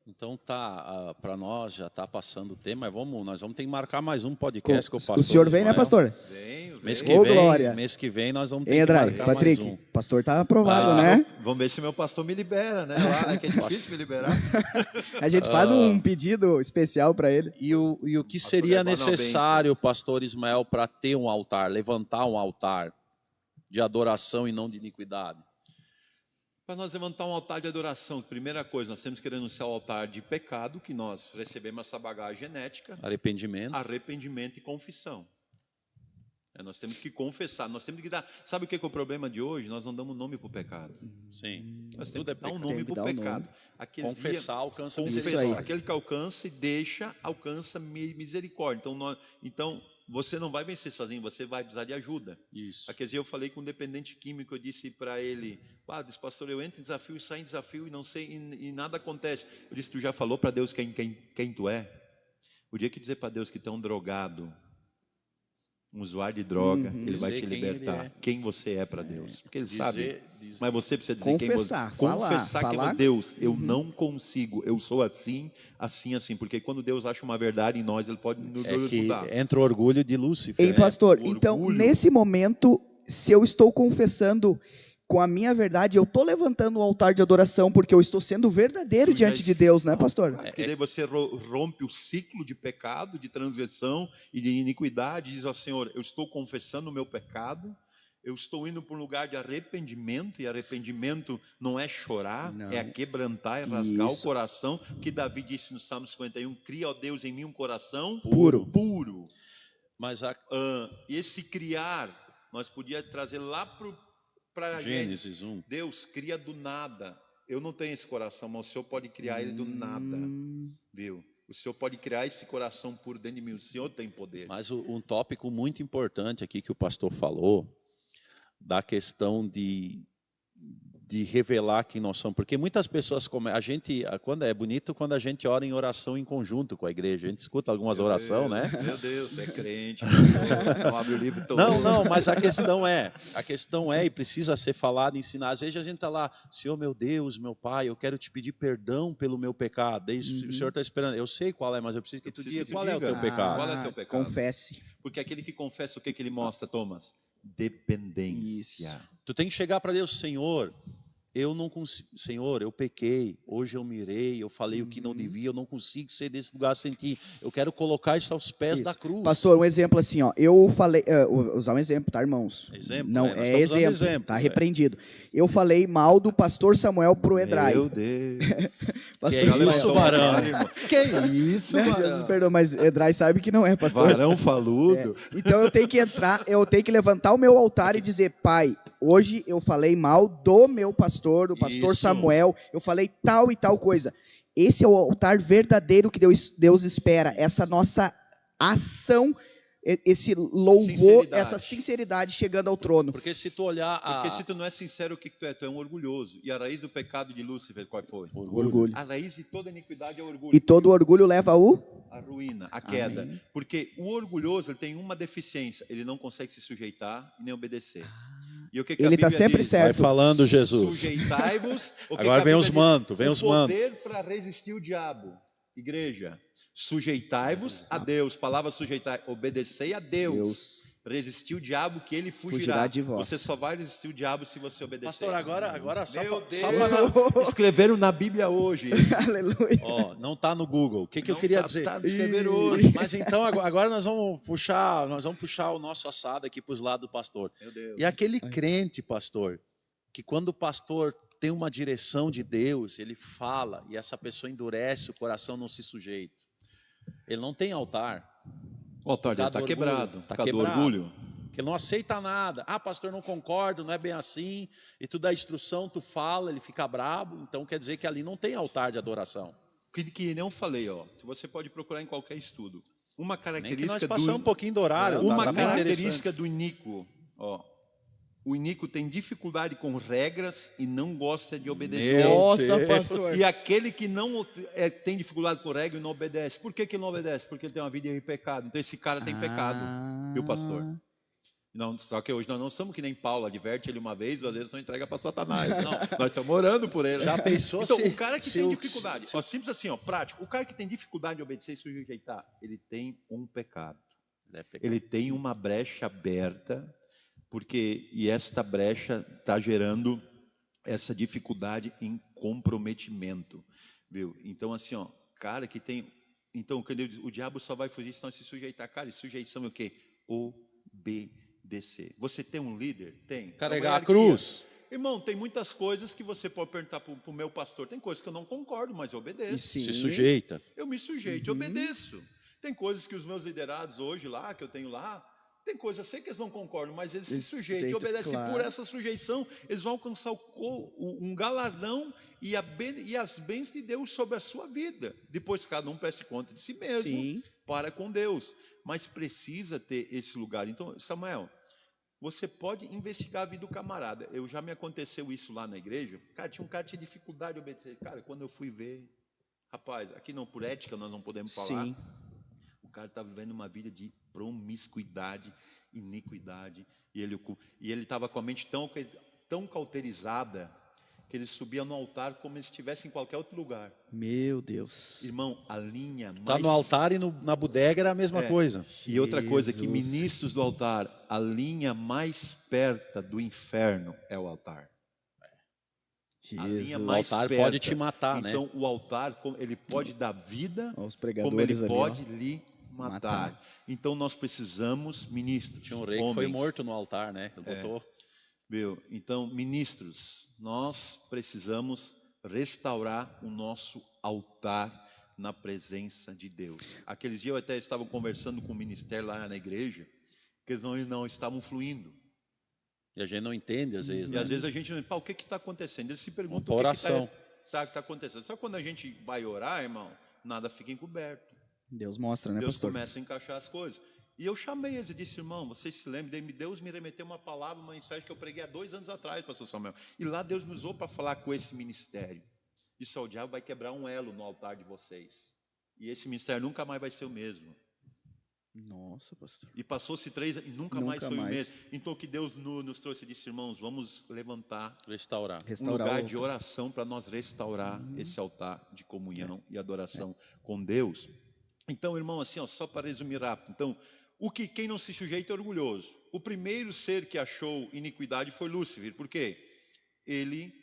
Então tá, para nós já está passando o tempo, mas nós vamos ter que marcar mais um podcast com o pastor. O senhor vem, né, Ismael. pastor? Venho. Mês que vem nós vamos ter Hein, que Edrai, marcar Patrick, mais um. pastor tá aprovado, né? Vamos ver se meu pastor me libera, né? Lá, que é difícil me liberar. A gente faz um pedido especial para ele. E o que seria levar na necessário, pastor Ismael, para ter um altar, levantar um altar de adoração e não de iniquidade? Para nós levantar um altar de adoração, primeira coisa, nós temos que renunciar ao altar de pecado, que nós recebemos essa bagagem genética, Arrependimento. arrependimento e confissão. Nós temos que confessar, nós temos que dar. Sabe o que é o problema de hoje? Nós não damos nome para o pecado. Sim. Nós Tudo temos que dar um pecado. nome para o pecado. Confessar alcança Isso misericórdia. aí. Aquele que alcança e deixa, alcança misericórdia. Então, você não vai vencer sozinho, você vai precisar de ajuda. Isso. Quer dizer, eu falei com um dependente químico, eu disse para ele, disse, pastor, eu entro em desafio e saio em desafio e não sei, e nada acontece. Eu disse, tu já falou para Deus quem tu é? O dia que dizer para Deus que tu é um drogado, um usuário de droga, Ele vai Dizer te quem libertar. ele é. Quem você é para Deus. Porque Ele sabe. Dizer- Mas você precisa dizer Confessar, quem você... falar, Confessar quem falar. você... Deus, eu não consigo. Eu sou assim, assim. Porque quando Deus acha uma verdade em nós, Ele pode nos É que mudar. entra o orgulho de Lúcifer. Ei, né? pastor, o então, orgulho. nesse momento, se eu estou confessando com a minha verdade, eu estou levantando o altar de adoração, porque eu estou sendo verdadeiro Tu já diante de Deus, né, pastor? Porque daí você rompe o ciclo de pecado, de transgressão e de iniquidade. Diz ao Senhor, eu estou confessando o meu pecado, eu estou indo para um lugar de arrependimento, e arrependimento não é chorar, Não. é quebrantar, é rasgar o Isso. coração, que Davi disse no Salmo 51, cria, ó Deus, em mim um coração Puro. puro. Mas a E esse criar, nós podíamos trazer lá para Gênesis 1. Deus cria do nada. Eu não tenho esse coração, mas o Senhor pode criar ele do nada, viu? O Senhor pode criar esse coração puro dentro de mim. O Senhor tem poder. Mas um tópico muito importante aqui que o pastor falou, da questão de revelar quem nós somos. Porque muitas pessoas, quando é bonito quando a gente ora em oração em conjunto com a igreja. A gente escuta algumas orações, né? Meu Deus, é crente. Não abre o livro todo. Não, mas a questão é, e precisa ser falado, ensinar. Às vezes a gente está lá, Senhor, meu Deus, meu Pai, eu quero te pedir perdão pelo meu pecado. Daí o Senhor está esperando, eu sei qual é, mas eu preciso que tu diga qual é o teu pecado. Qual é o teu pecado? Confesse. Porque aquele que confessa, o que ele mostra, Thomas? Dependência. Tu tem que chegar para Deus, Senhor, eu não consigo, Senhor, eu pequei, hoje eu mirei, eu falei o que não devia, eu não consigo ser desse lugar sem ti. Eu quero colocar isso aos pés da cruz. Pastor, um exemplo assim, ó. Eu falei, usar um exemplo, tá, irmãos? Exemplo, Não, né? Nós é estamos usando exemplo, exemplos, tá é. repreendido. Eu falei mal do pastor Samuel pro Edrai. Meu Deus. Pastor Que é Samuel. isso, varão? Que isso, Né, varão? Jesus, perdão, mas Edrai sabe que não é, pastor. Varão faludo. Então eu tenho que entrar, eu tenho que levantar o meu altar e dizer, Pai, hoje eu falei mal do meu pastor, do pastor Isso. Samuel, eu falei tal e tal coisa. Esse é o altar verdadeiro que Deus espera, essa nossa ação, esse louvor, Sinceridade. essa sinceridade chegando ao trono. Porque se tu olhar Porque se tu não é sincero, o que tu é? Tu é um orgulhoso. E a raiz do pecado de Lúcifer, qual foi? Orgulho. A raiz de toda iniquidade é o orgulho. E todo orgulho leva A ruína, a queda. Amém. Porque o orgulhoso ele tem uma deficiência, ele não consegue se sujeitar e nem obedecer. E o que Ele a Bíblia está sempre diz? certo. vai falando, Jesus. Sujeitai-vos. O que Agora a vem Bíblia os diz? mantos, vem os O mantos. poder para resistir o diabo. Igreja, sujeitai-vos a Deus. Palavra sujeitar, obedecei a Deus. Resistir o diabo que ele Fugirá fugirá. de vós. Você só vai resistir o diabo se você obedecer. Pastor, agora só Meu pra- Deus, só para escreveram na Bíblia hoje. Aleluia. Ó, não está no Google. O que eu Não queria tá- dizer? tá, escreveram hoje. Mas então agora nós vamos puxar o nosso assado aqui para os lados do pastor. Meu Deus. E aquele crente, pastor, que quando o pastor tem uma direção de Deus, ele fala e essa pessoa endurece o coração, não se sujeita. Ele não tem altar, O altar dele Dado está orgulho. quebrado. Tá Por causa do quebrado. orgulho. que ele não aceita nada. Ah, pastor, não concordo, não é bem assim. E tu dá instrução, tu fala, ele fica brabo. Então quer dizer que ali não tem altar de adoração. Que não falei, ó. Você pode procurar em qualquer estudo. Uma Nem que característica nós passamos um pouquinho do horário. Uma tá bem característica interessante. do iníquo, ó. O iníquo tem dificuldade com regras e não gosta de obedecer. Meu Nossa, Deus. pastor. E aquele que não tem dificuldade com regra e não obedece. Por que ele não obedece? Porque ele tem uma vida de pecado. Então esse cara tem pecado, viu, pastor? Não, só que hoje nós não somos que nem Paulo, adverte ele uma vez, às vezes não entrega para Satanás. Não, nós estamos orando por ele. Já pensou Então, se o cara que se tem o- dificuldade, ó, simples assim, ó, prático, o cara que tem dificuldade de obedecer e sujeitar, ele tem um pecado. Ele tem uma brecha aberta, e esta brecha está gerando essa dificuldade em comprometimento, viu? Então, assim, ó, cara que tem... Então, quando eu digo, o diabo só vai fugir se não se sujeitar. Cara, e sujeição é o quê? Obedecer. Você tem um líder? Tem. Carregar a Uma hierarquia. cruz. Irmão, tem muitas coisas que você pode perguntar para o meu pastor. Tem coisas que eu não concordo, mas eu obedeço. Se sujeita. Eu me sujeito e obedeço. Tem coisas que os meus liderados hoje lá, que eu tenho lá, Tem coisa, eu sei que eles não concordam, mas eles se Esse sujeitam e jeito, obedecem. claro. Por essa sujeição, eles vão alcançar um galardão e as bênçãos de Deus sobre a sua vida. Depois cada um preste conta de si mesmo, Sim. para com Deus. Mas precisa ter esse lugar. Então, Samuel, você pode investigar a vida do camarada. Já me aconteceu isso lá na igreja. Cara, tinha um cara que tinha dificuldade de obedecer. Cara, quando eu fui ver, rapaz, aqui não, por ética nós não podemos falar. Sim. O cara está vivendo uma vida de promiscuidade, iniquidade. E ele estava com a mente tão cauterizada que ele subia no altar como se estivesse em qualquer outro lugar. Meu Deus. Irmão, a linha mais... Tá no altar e na bodega era a mesma coisa. E outra coisa, que Jesus. ministros do altar, a linha mais perto do inferno é o altar. A linha Jesus. O mais altar perto. pode te matar, né? Então, o altar, ele pode dar vida, Olha os como pregadores ele ali, pode ó. lhe matar. Matar. Então, nós precisamos, ministros, Tinha um rei que foi homens, morto no altar, né? Ele botou... Então, ministros, nós precisamos restaurar o nosso altar na presença de Deus. Aqueles dias eu até estava conversando com o ministério lá na igreja, que eles não estavam fluindo. E a gente não entende às vezes, E né? às vezes a gente não entende, o que está acontecendo? Eles se perguntam Uma o que oração. está acontecendo. Só que quando a gente vai orar, irmão, nada fica encoberto. Deus mostra, né, Deus pastor? começa a encaixar as coisas. E eu chamei eles e disse, irmão, vocês se lembram? Deus me remeteu uma palavra, uma mensagem que eu preguei há 2 anos atrás, pastor Samuel. E lá Deus nos usou para falar com esse ministério. Disse, o diabo vai quebrar um elo no altar de vocês. E esse ministério nunca mais vai ser o mesmo. Nossa, pastor. E passou-se 3 anos e nunca mais foi o mesmo. Então o que Deus nos trouxe e disse, irmãos, vamos levantar Restaurar. um lugar de oração para nós restaurar esse altar de comunhão e adoração com Deus. Então, irmão, assim, ó, só para resumir rápido. Então, quem não se sujeita é orgulhoso. O primeiro ser que achou iniquidade foi Lúcifer. Por quê? Ele,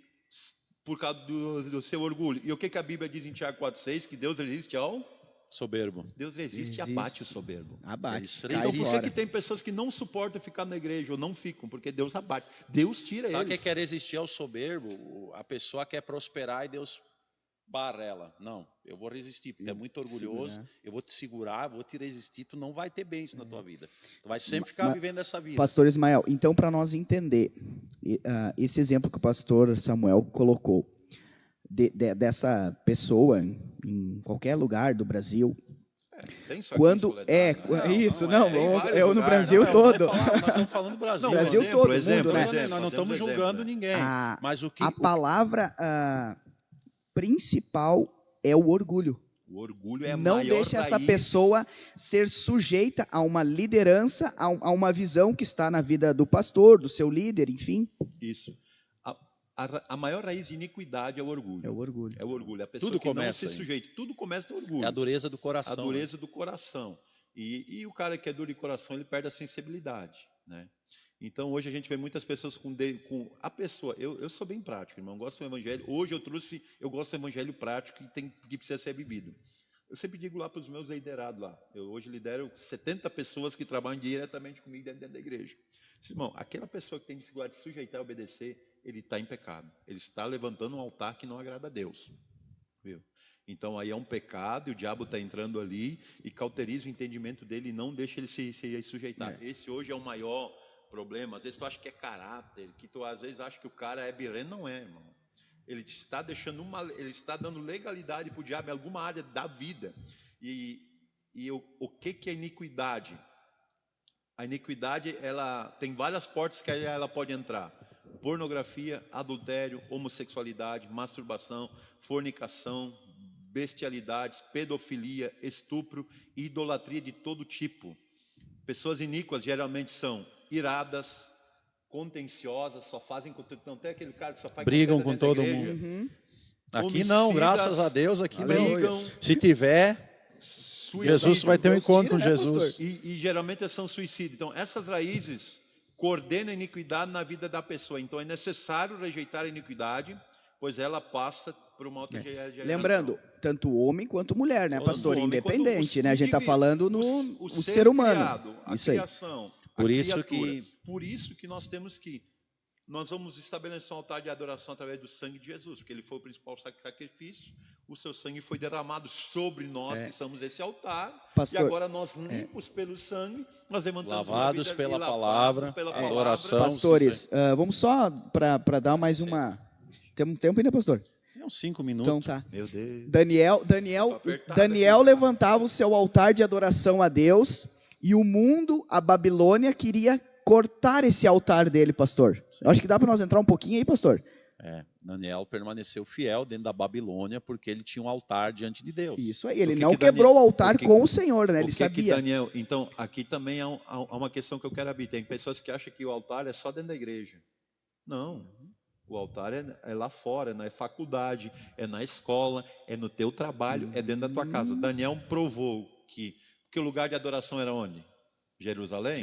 por causa do seu orgulho. E o que a Bíblia diz em Tiago 4,6? Que Deus resiste ao... Soberbo. Deus resiste e abate o soberbo. Abate. Eles Cai Então, por fora. que tem pessoas que não suportam ficar na igreja ou não ficam? Porque Deus abate. Deus tira Sabe o eles. que é resistir ao soberbo? A pessoa quer prosperar e Deus barra ela. Não, eu vou resistir, porque é muito orgulhoso, eu vou te segurar, vou te resistir, tu não vai ter bênção na tua vida. Tu vai sempre ficar vivendo essa vida. Pastor Ismael, então para nós entender esse exemplo que o pastor Samuel colocou, dessa pessoa em qualquer lugar do Brasil, Tem só quando aqui em Soledade, isso, tem vários eu no lugares. Brasil Não, todo. nós estamos falando do Brasil. Não, Brasil exemplo, todo, exemplo, mundo, né? exemplo, Nós não estamos fazemos julgando exemplo, ninguém. Mas o que... A palavra principal é o orgulho. O orgulho é a Não maior deixa essa raiz. pessoa ser sujeita a uma liderança, a uma visão que está na vida do pastor, do seu líder, enfim. Isso. A maior raiz de iniquidade é o orgulho. É o orgulho. É o orgulho. A pessoa Tudo que não começa se aí. sujeita. Tudo começa do orgulho. É a dureza do coração. A dureza do coração. E o cara que é duro de coração, ele perde a sensibilidade, né? Então, hoje a gente vê muitas pessoas com a pessoa... Eu sou bem prático, irmão. Eu gosto do evangelho. Hoje eu gosto do evangelho prático que precisa ser vivido. Eu sempre digo lá para os meus liderados lá. Eu hoje lidero 70 pessoas que trabalham diretamente comigo dentro da igreja. Irmão, aquela pessoa que tem dificuldade de se sujeitar e obedecer, ele está em pecado. Ele está levantando um altar que não agrada a Deus. Viu? Então, aí é um pecado, e o diabo está entrando ali e cauteriza o entendimento dele e não deixa ele se sujeitar. Esse hoje é o maior problema. Às vezes tu acha que é caráter, que tu às vezes acha que o cara é birrento, não é, irmão. Ele está ele está dando legalidade para o diabo em alguma área da vida. E o que é iniquidade? A iniquidade, ela tem várias portas que ela pode entrar. Pornografia, adultério, homossexualidade, masturbação, fornicação, bestialidades, pedofilia, estupro e idolatria de todo tipo. Pessoas iníquas geralmente são iradas, contenciosas, só fazem... Não tem aquele cara que só faz... Brigam com todo igreja. mundo. Aqui não, graças a Deus, aqui brigam, não. Se tiver, Jesus vai ter um encontro com Jesus. E geralmente são suicídios. Então, essas raízes coordenam a iniquidade na vida da pessoa. Então, é necessário rejeitar a iniquidade, pois ela passa por uma outra geração. Lembrando, tanto homem quanto mulher, né, pastor? Homem, Independente, quanto né? A gente está falando no o ser humano. Criado, a isso aí. criação, Por a isso criatura. Por isso que nós temos que nós vamos estabelecer um altar de adoração através do sangue de Jesus, porque ele foi o principal sacrifício, o seu sangue foi derramado sobre nós, que somos esse altar, Pastor, e agora nós, limpos pelo sangue, nós levantamos uma Lavados vida pela e lavados palavra, pela adoração. pastores, vamos só para dar mais uma... Temos tempo ainda, pastor? Tem uns 5 minutos. Então tá. Meu Deus. Daniel levantava o seu altar de adoração a Deus e o mundo, a Babilônia, queria cortar esse altar dele, pastor. Eu acho que dá para nós entrar um pouquinho aí, pastor. Daniel permaneceu fiel dentro da Babilônia porque ele tinha um altar diante de Deus. Isso aí, ele não quebrou o altar com o Senhor, né? Ele sabia. Daniel, então, aqui também há uma questão que eu quero abrir. Tem pessoas que acham que o altar é só dentro da igreja. Não. O altar é lá fora, é na faculdade, é na escola, é no teu trabalho, é dentro da tua casa. Daniel provou que o lugar de adoração era onde? Jerusalém.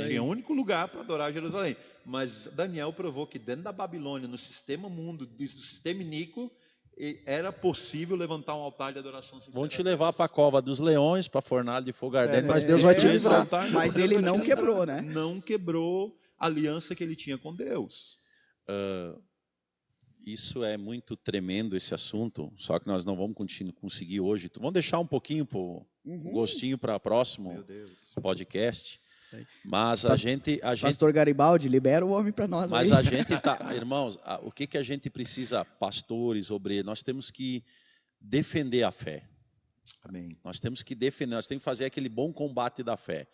Tinha o único lugar para adorar Jerusalém. Mas Daniel provou que dentro da Babilônia, no sistema mundo, do sistema iníquo, era possível levantar um altar de adoração sincera. Vão te levar para a cova dos leões, para a fornalha de fogo ardente, mas Deus vai te livrar. Mas ele não quebrou, né? Não quebrou a aliança que ele tinha com Deus. Isso é muito tremendo, esse assunto, só que nós não vamos conseguir hoje. Vamos deixar um pouquinho o gostinho para o próximo podcast. Mas a gente... Pastor Garibaldi, libera o homem para nós. Mas aí. a gente está... Irmãos, o que a gente precisa, pastores, obreiros, nós temos que defender a fé. Amém. Nós temos que defender, nós temos que fazer aquele bom combate da fé.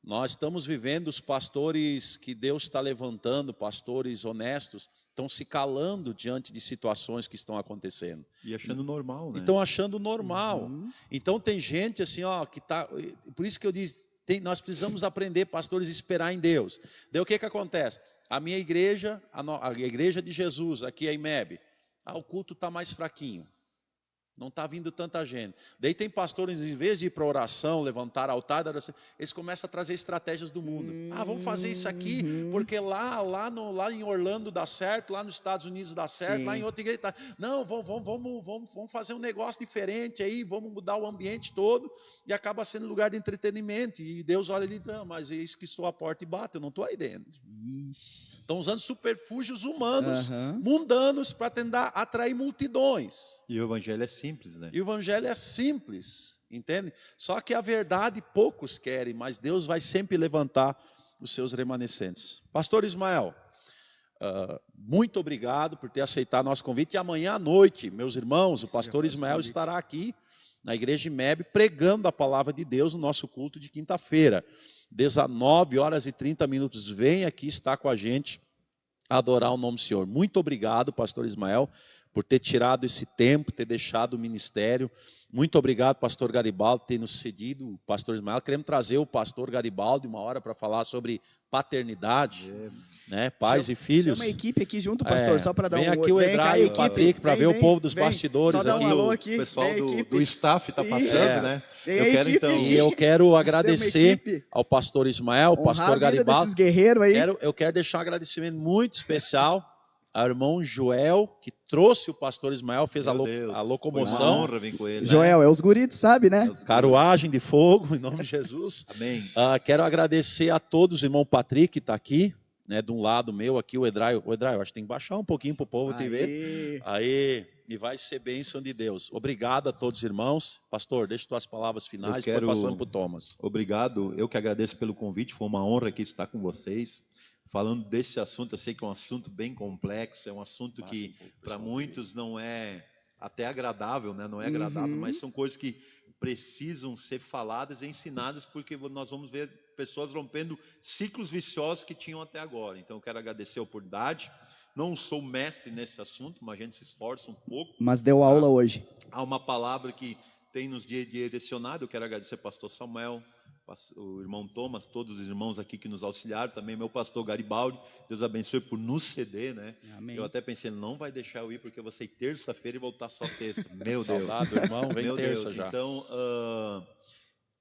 Nós estamos vivendo os pastores que Deus está levantando, pastores honestos, estão se calando diante de situações que estão acontecendo. E achando normal, né? Estão achando normal. Então tem gente assim, ó, que tá. Por isso que eu disse, nós precisamos aprender, pastores, a esperar em Deus. Daí o que acontece? A minha igreja, a igreja de Jesus, aqui a IMEB, o culto está mais fraquinho. Não está vindo tanta gente. Daí tem pastores, em vez de ir para oração, levantar altar, eles começam a trazer estratégias do mundo. Vamos fazer isso aqui, porque lá em Orlando dá certo, lá nos Estados Unidos dá certo, lá em outra igreja tá. Não, vamos fazer um negócio diferente aí, vamos mudar o ambiente todo, e acaba sendo lugar de entretenimento. E Deus olha ali, mas é isso que estou à porta e bate, eu não estou aí dentro. Estão usando superfúgios humanos, mundanos, para tentar atrair multidões. E o evangelho é simples, né? E o evangelho é simples, entende? Só que a verdade poucos querem, mas Deus vai sempre levantar os seus remanescentes. Pastor Ismael, muito obrigado por ter aceitado nosso convite. E amanhã à noite, meus irmãos, o pastor Ismael estará aqui na igreja IMEB pregando a palavra de Deus no nosso culto de quinta-feira. 19h30. Vem aqui estar com a gente, adorar o nome do Senhor. Muito obrigado, pastor Ismael, por ter tirado esse tempo, ter deixado o ministério. Muito obrigado, pastor Garibaldi, por ter nos cedido o pastor Ismael. Queremos trazer o pastor Garibaldi uma hora para falar sobre paternidade, né, pais e filhos. Chama a equipe aqui junto, pastor, só para dar vem aqui o Edraio, o Patrick, para ver o povo dos bastidores só aqui. Um alô aqui. O pessoal do staff está passando, né? E eu quero agradecer ao pastor Ismael, ao pastor Garibaldi. Aí. Eu quero deixar um agradecimento muito especial ao irmão Joel, que trouxe o pastor Ismael, fez a locomoção. Foi uma honra vir com ele. Joel, é os guritos, sabe, né? Carruagem de fogo, em nome de Jesus. Amém. Quero agradecer a todos, o irmão Patrick, que está aqui, né, de um lado meu aqui, o Edraio. O Edraio, acho que tem que baixar um pouquinho para o povo te ver. Aí, e vai ser bênção de Deus. Obrigado a todos os irmãos. Pastor, deixa tuas palavras finais, depois passando para o Thomas. Obrigado, eu que agradeço pelo convite, foi uma honra aqui estar com vocês. Falando desse assunto, eu sei que é um assunto bem complexo, é um assunto que para muitos não é até agradável, né? Não é agradável, mas são coisas que precisam ser faladas e ensinadas, porque nós vamos ver pessoas rompendo ciclos viciosos que tinham até agora. Então eu quero agradecer a oportunidade. Não sou mestre nesse assunto, mas a gente se esforça um pouco. Mas deu aula hoje. Há uma palavra que tem nos direcionado, eu quero agradecer ao pastor Samuel, o irmão Thomas, todos os irmãos aqui que nos auxiliaram, também meu pastor Garibaldi, Deus abençoe por nos ceder, né? Amém. Eu até pensei, ele não vai deixar eu ir porque eu vou sair terça-feira e voltar só sexta. Meu Deus. Saudado, irmão, vem meu terça Deus. já. Então,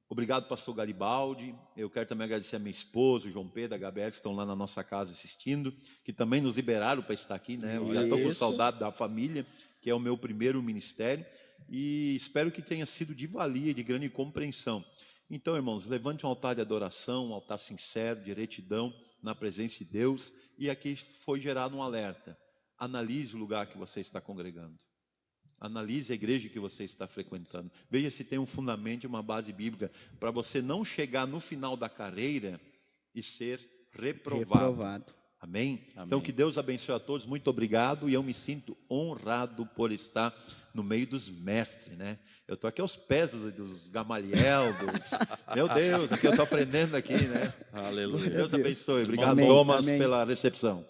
obrigado, pastor Garibaldi. Eu quero também agradecer a minha esposa, o João Pedro, a Gabriela, que estão lá na nossa casa assistindo, que também nos liberaram para estar aqui, né? Eu já estou com saudade da família, que é o meu primeiro ministério, e espero que tenha sido de valia e de grande compreensão. Então, irmãos, levante um altar de adoração, um altar sincero, de retidão, na presença de Deus. E aqui foi gerado um alerta. Analise o lugar que você está congregando. Analise a igreja que você está frequentando. Veja se tem um fundamento e uma base bíblica, para você não chegar no final da carreira e ser reprovado. Amém? Então, que Deus abençoe a todos. Muito obrigado. E eu me sinto honrado por estar no meio dos mestres, né? Eu estou aqui aos pés dos Gamaliel, meu Deus, aqui eu estou aprendendo aqui, né? Aleluia. Deus abençoe. Obrigado, Amém. Thomas, Amém. pela recepção.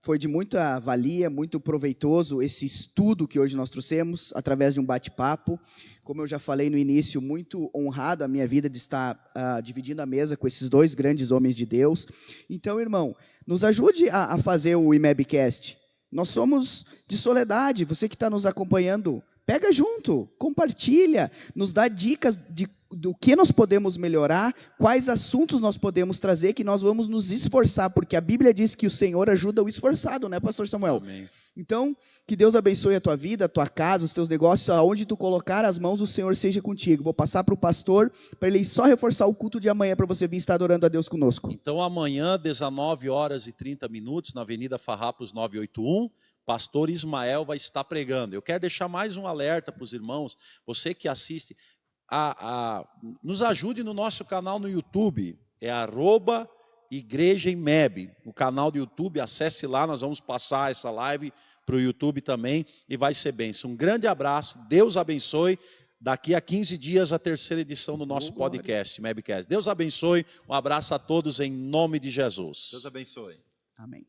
Foi de muita valia, muito proveitoso esse estudo que hoje nós trouxemos, através de um bate-papo. Como eu já falei no início, muito honrado a minha vida de estar dividindo a mesa com esses dois grandes homens de Deus. Então, irmão, nos ajude a fazer o IMEBcast. Nós somos de Soledade, você que está nos acompanhando, pega junto, compartilha, nos dá dicas do que nós podemos melhorar, quais assuntos nós podemos trazer, que nós vamos nos esforçar, porque a Bíblia diz que o Senhor ajuda o esforçado, né, pastor Samuel? Amém. Então, que Deus abençoe a tua vida, a tua casa, os teus negócios, aonde tu colocar as mãos, o Senhor seja contigo. Vou passar para o pastor, para ele só reforçar o culto de amanhã, para você vir estar adorando a Deus conosco. Então, amanhã, 19h30, na Avenida Farrapos 981, pastor Ismael vai estar pregando. Eu quero deixar mais um alerta para os irmãos, você que assiste, nos ajude no nosso canal no YouTube, é @IgrejaEMEB, o canal do YouTube, acesse lá, nós vamos passar essa live para o YouTube também, e vai ser bênção. Um grande abraço, Deus abençoe. Daqui a 15 dias, a terceira edição do nosso podcast, MEBcast. Deus abençoe, um abraço a todos em nome de Jesus. Deus abençoe. Amém.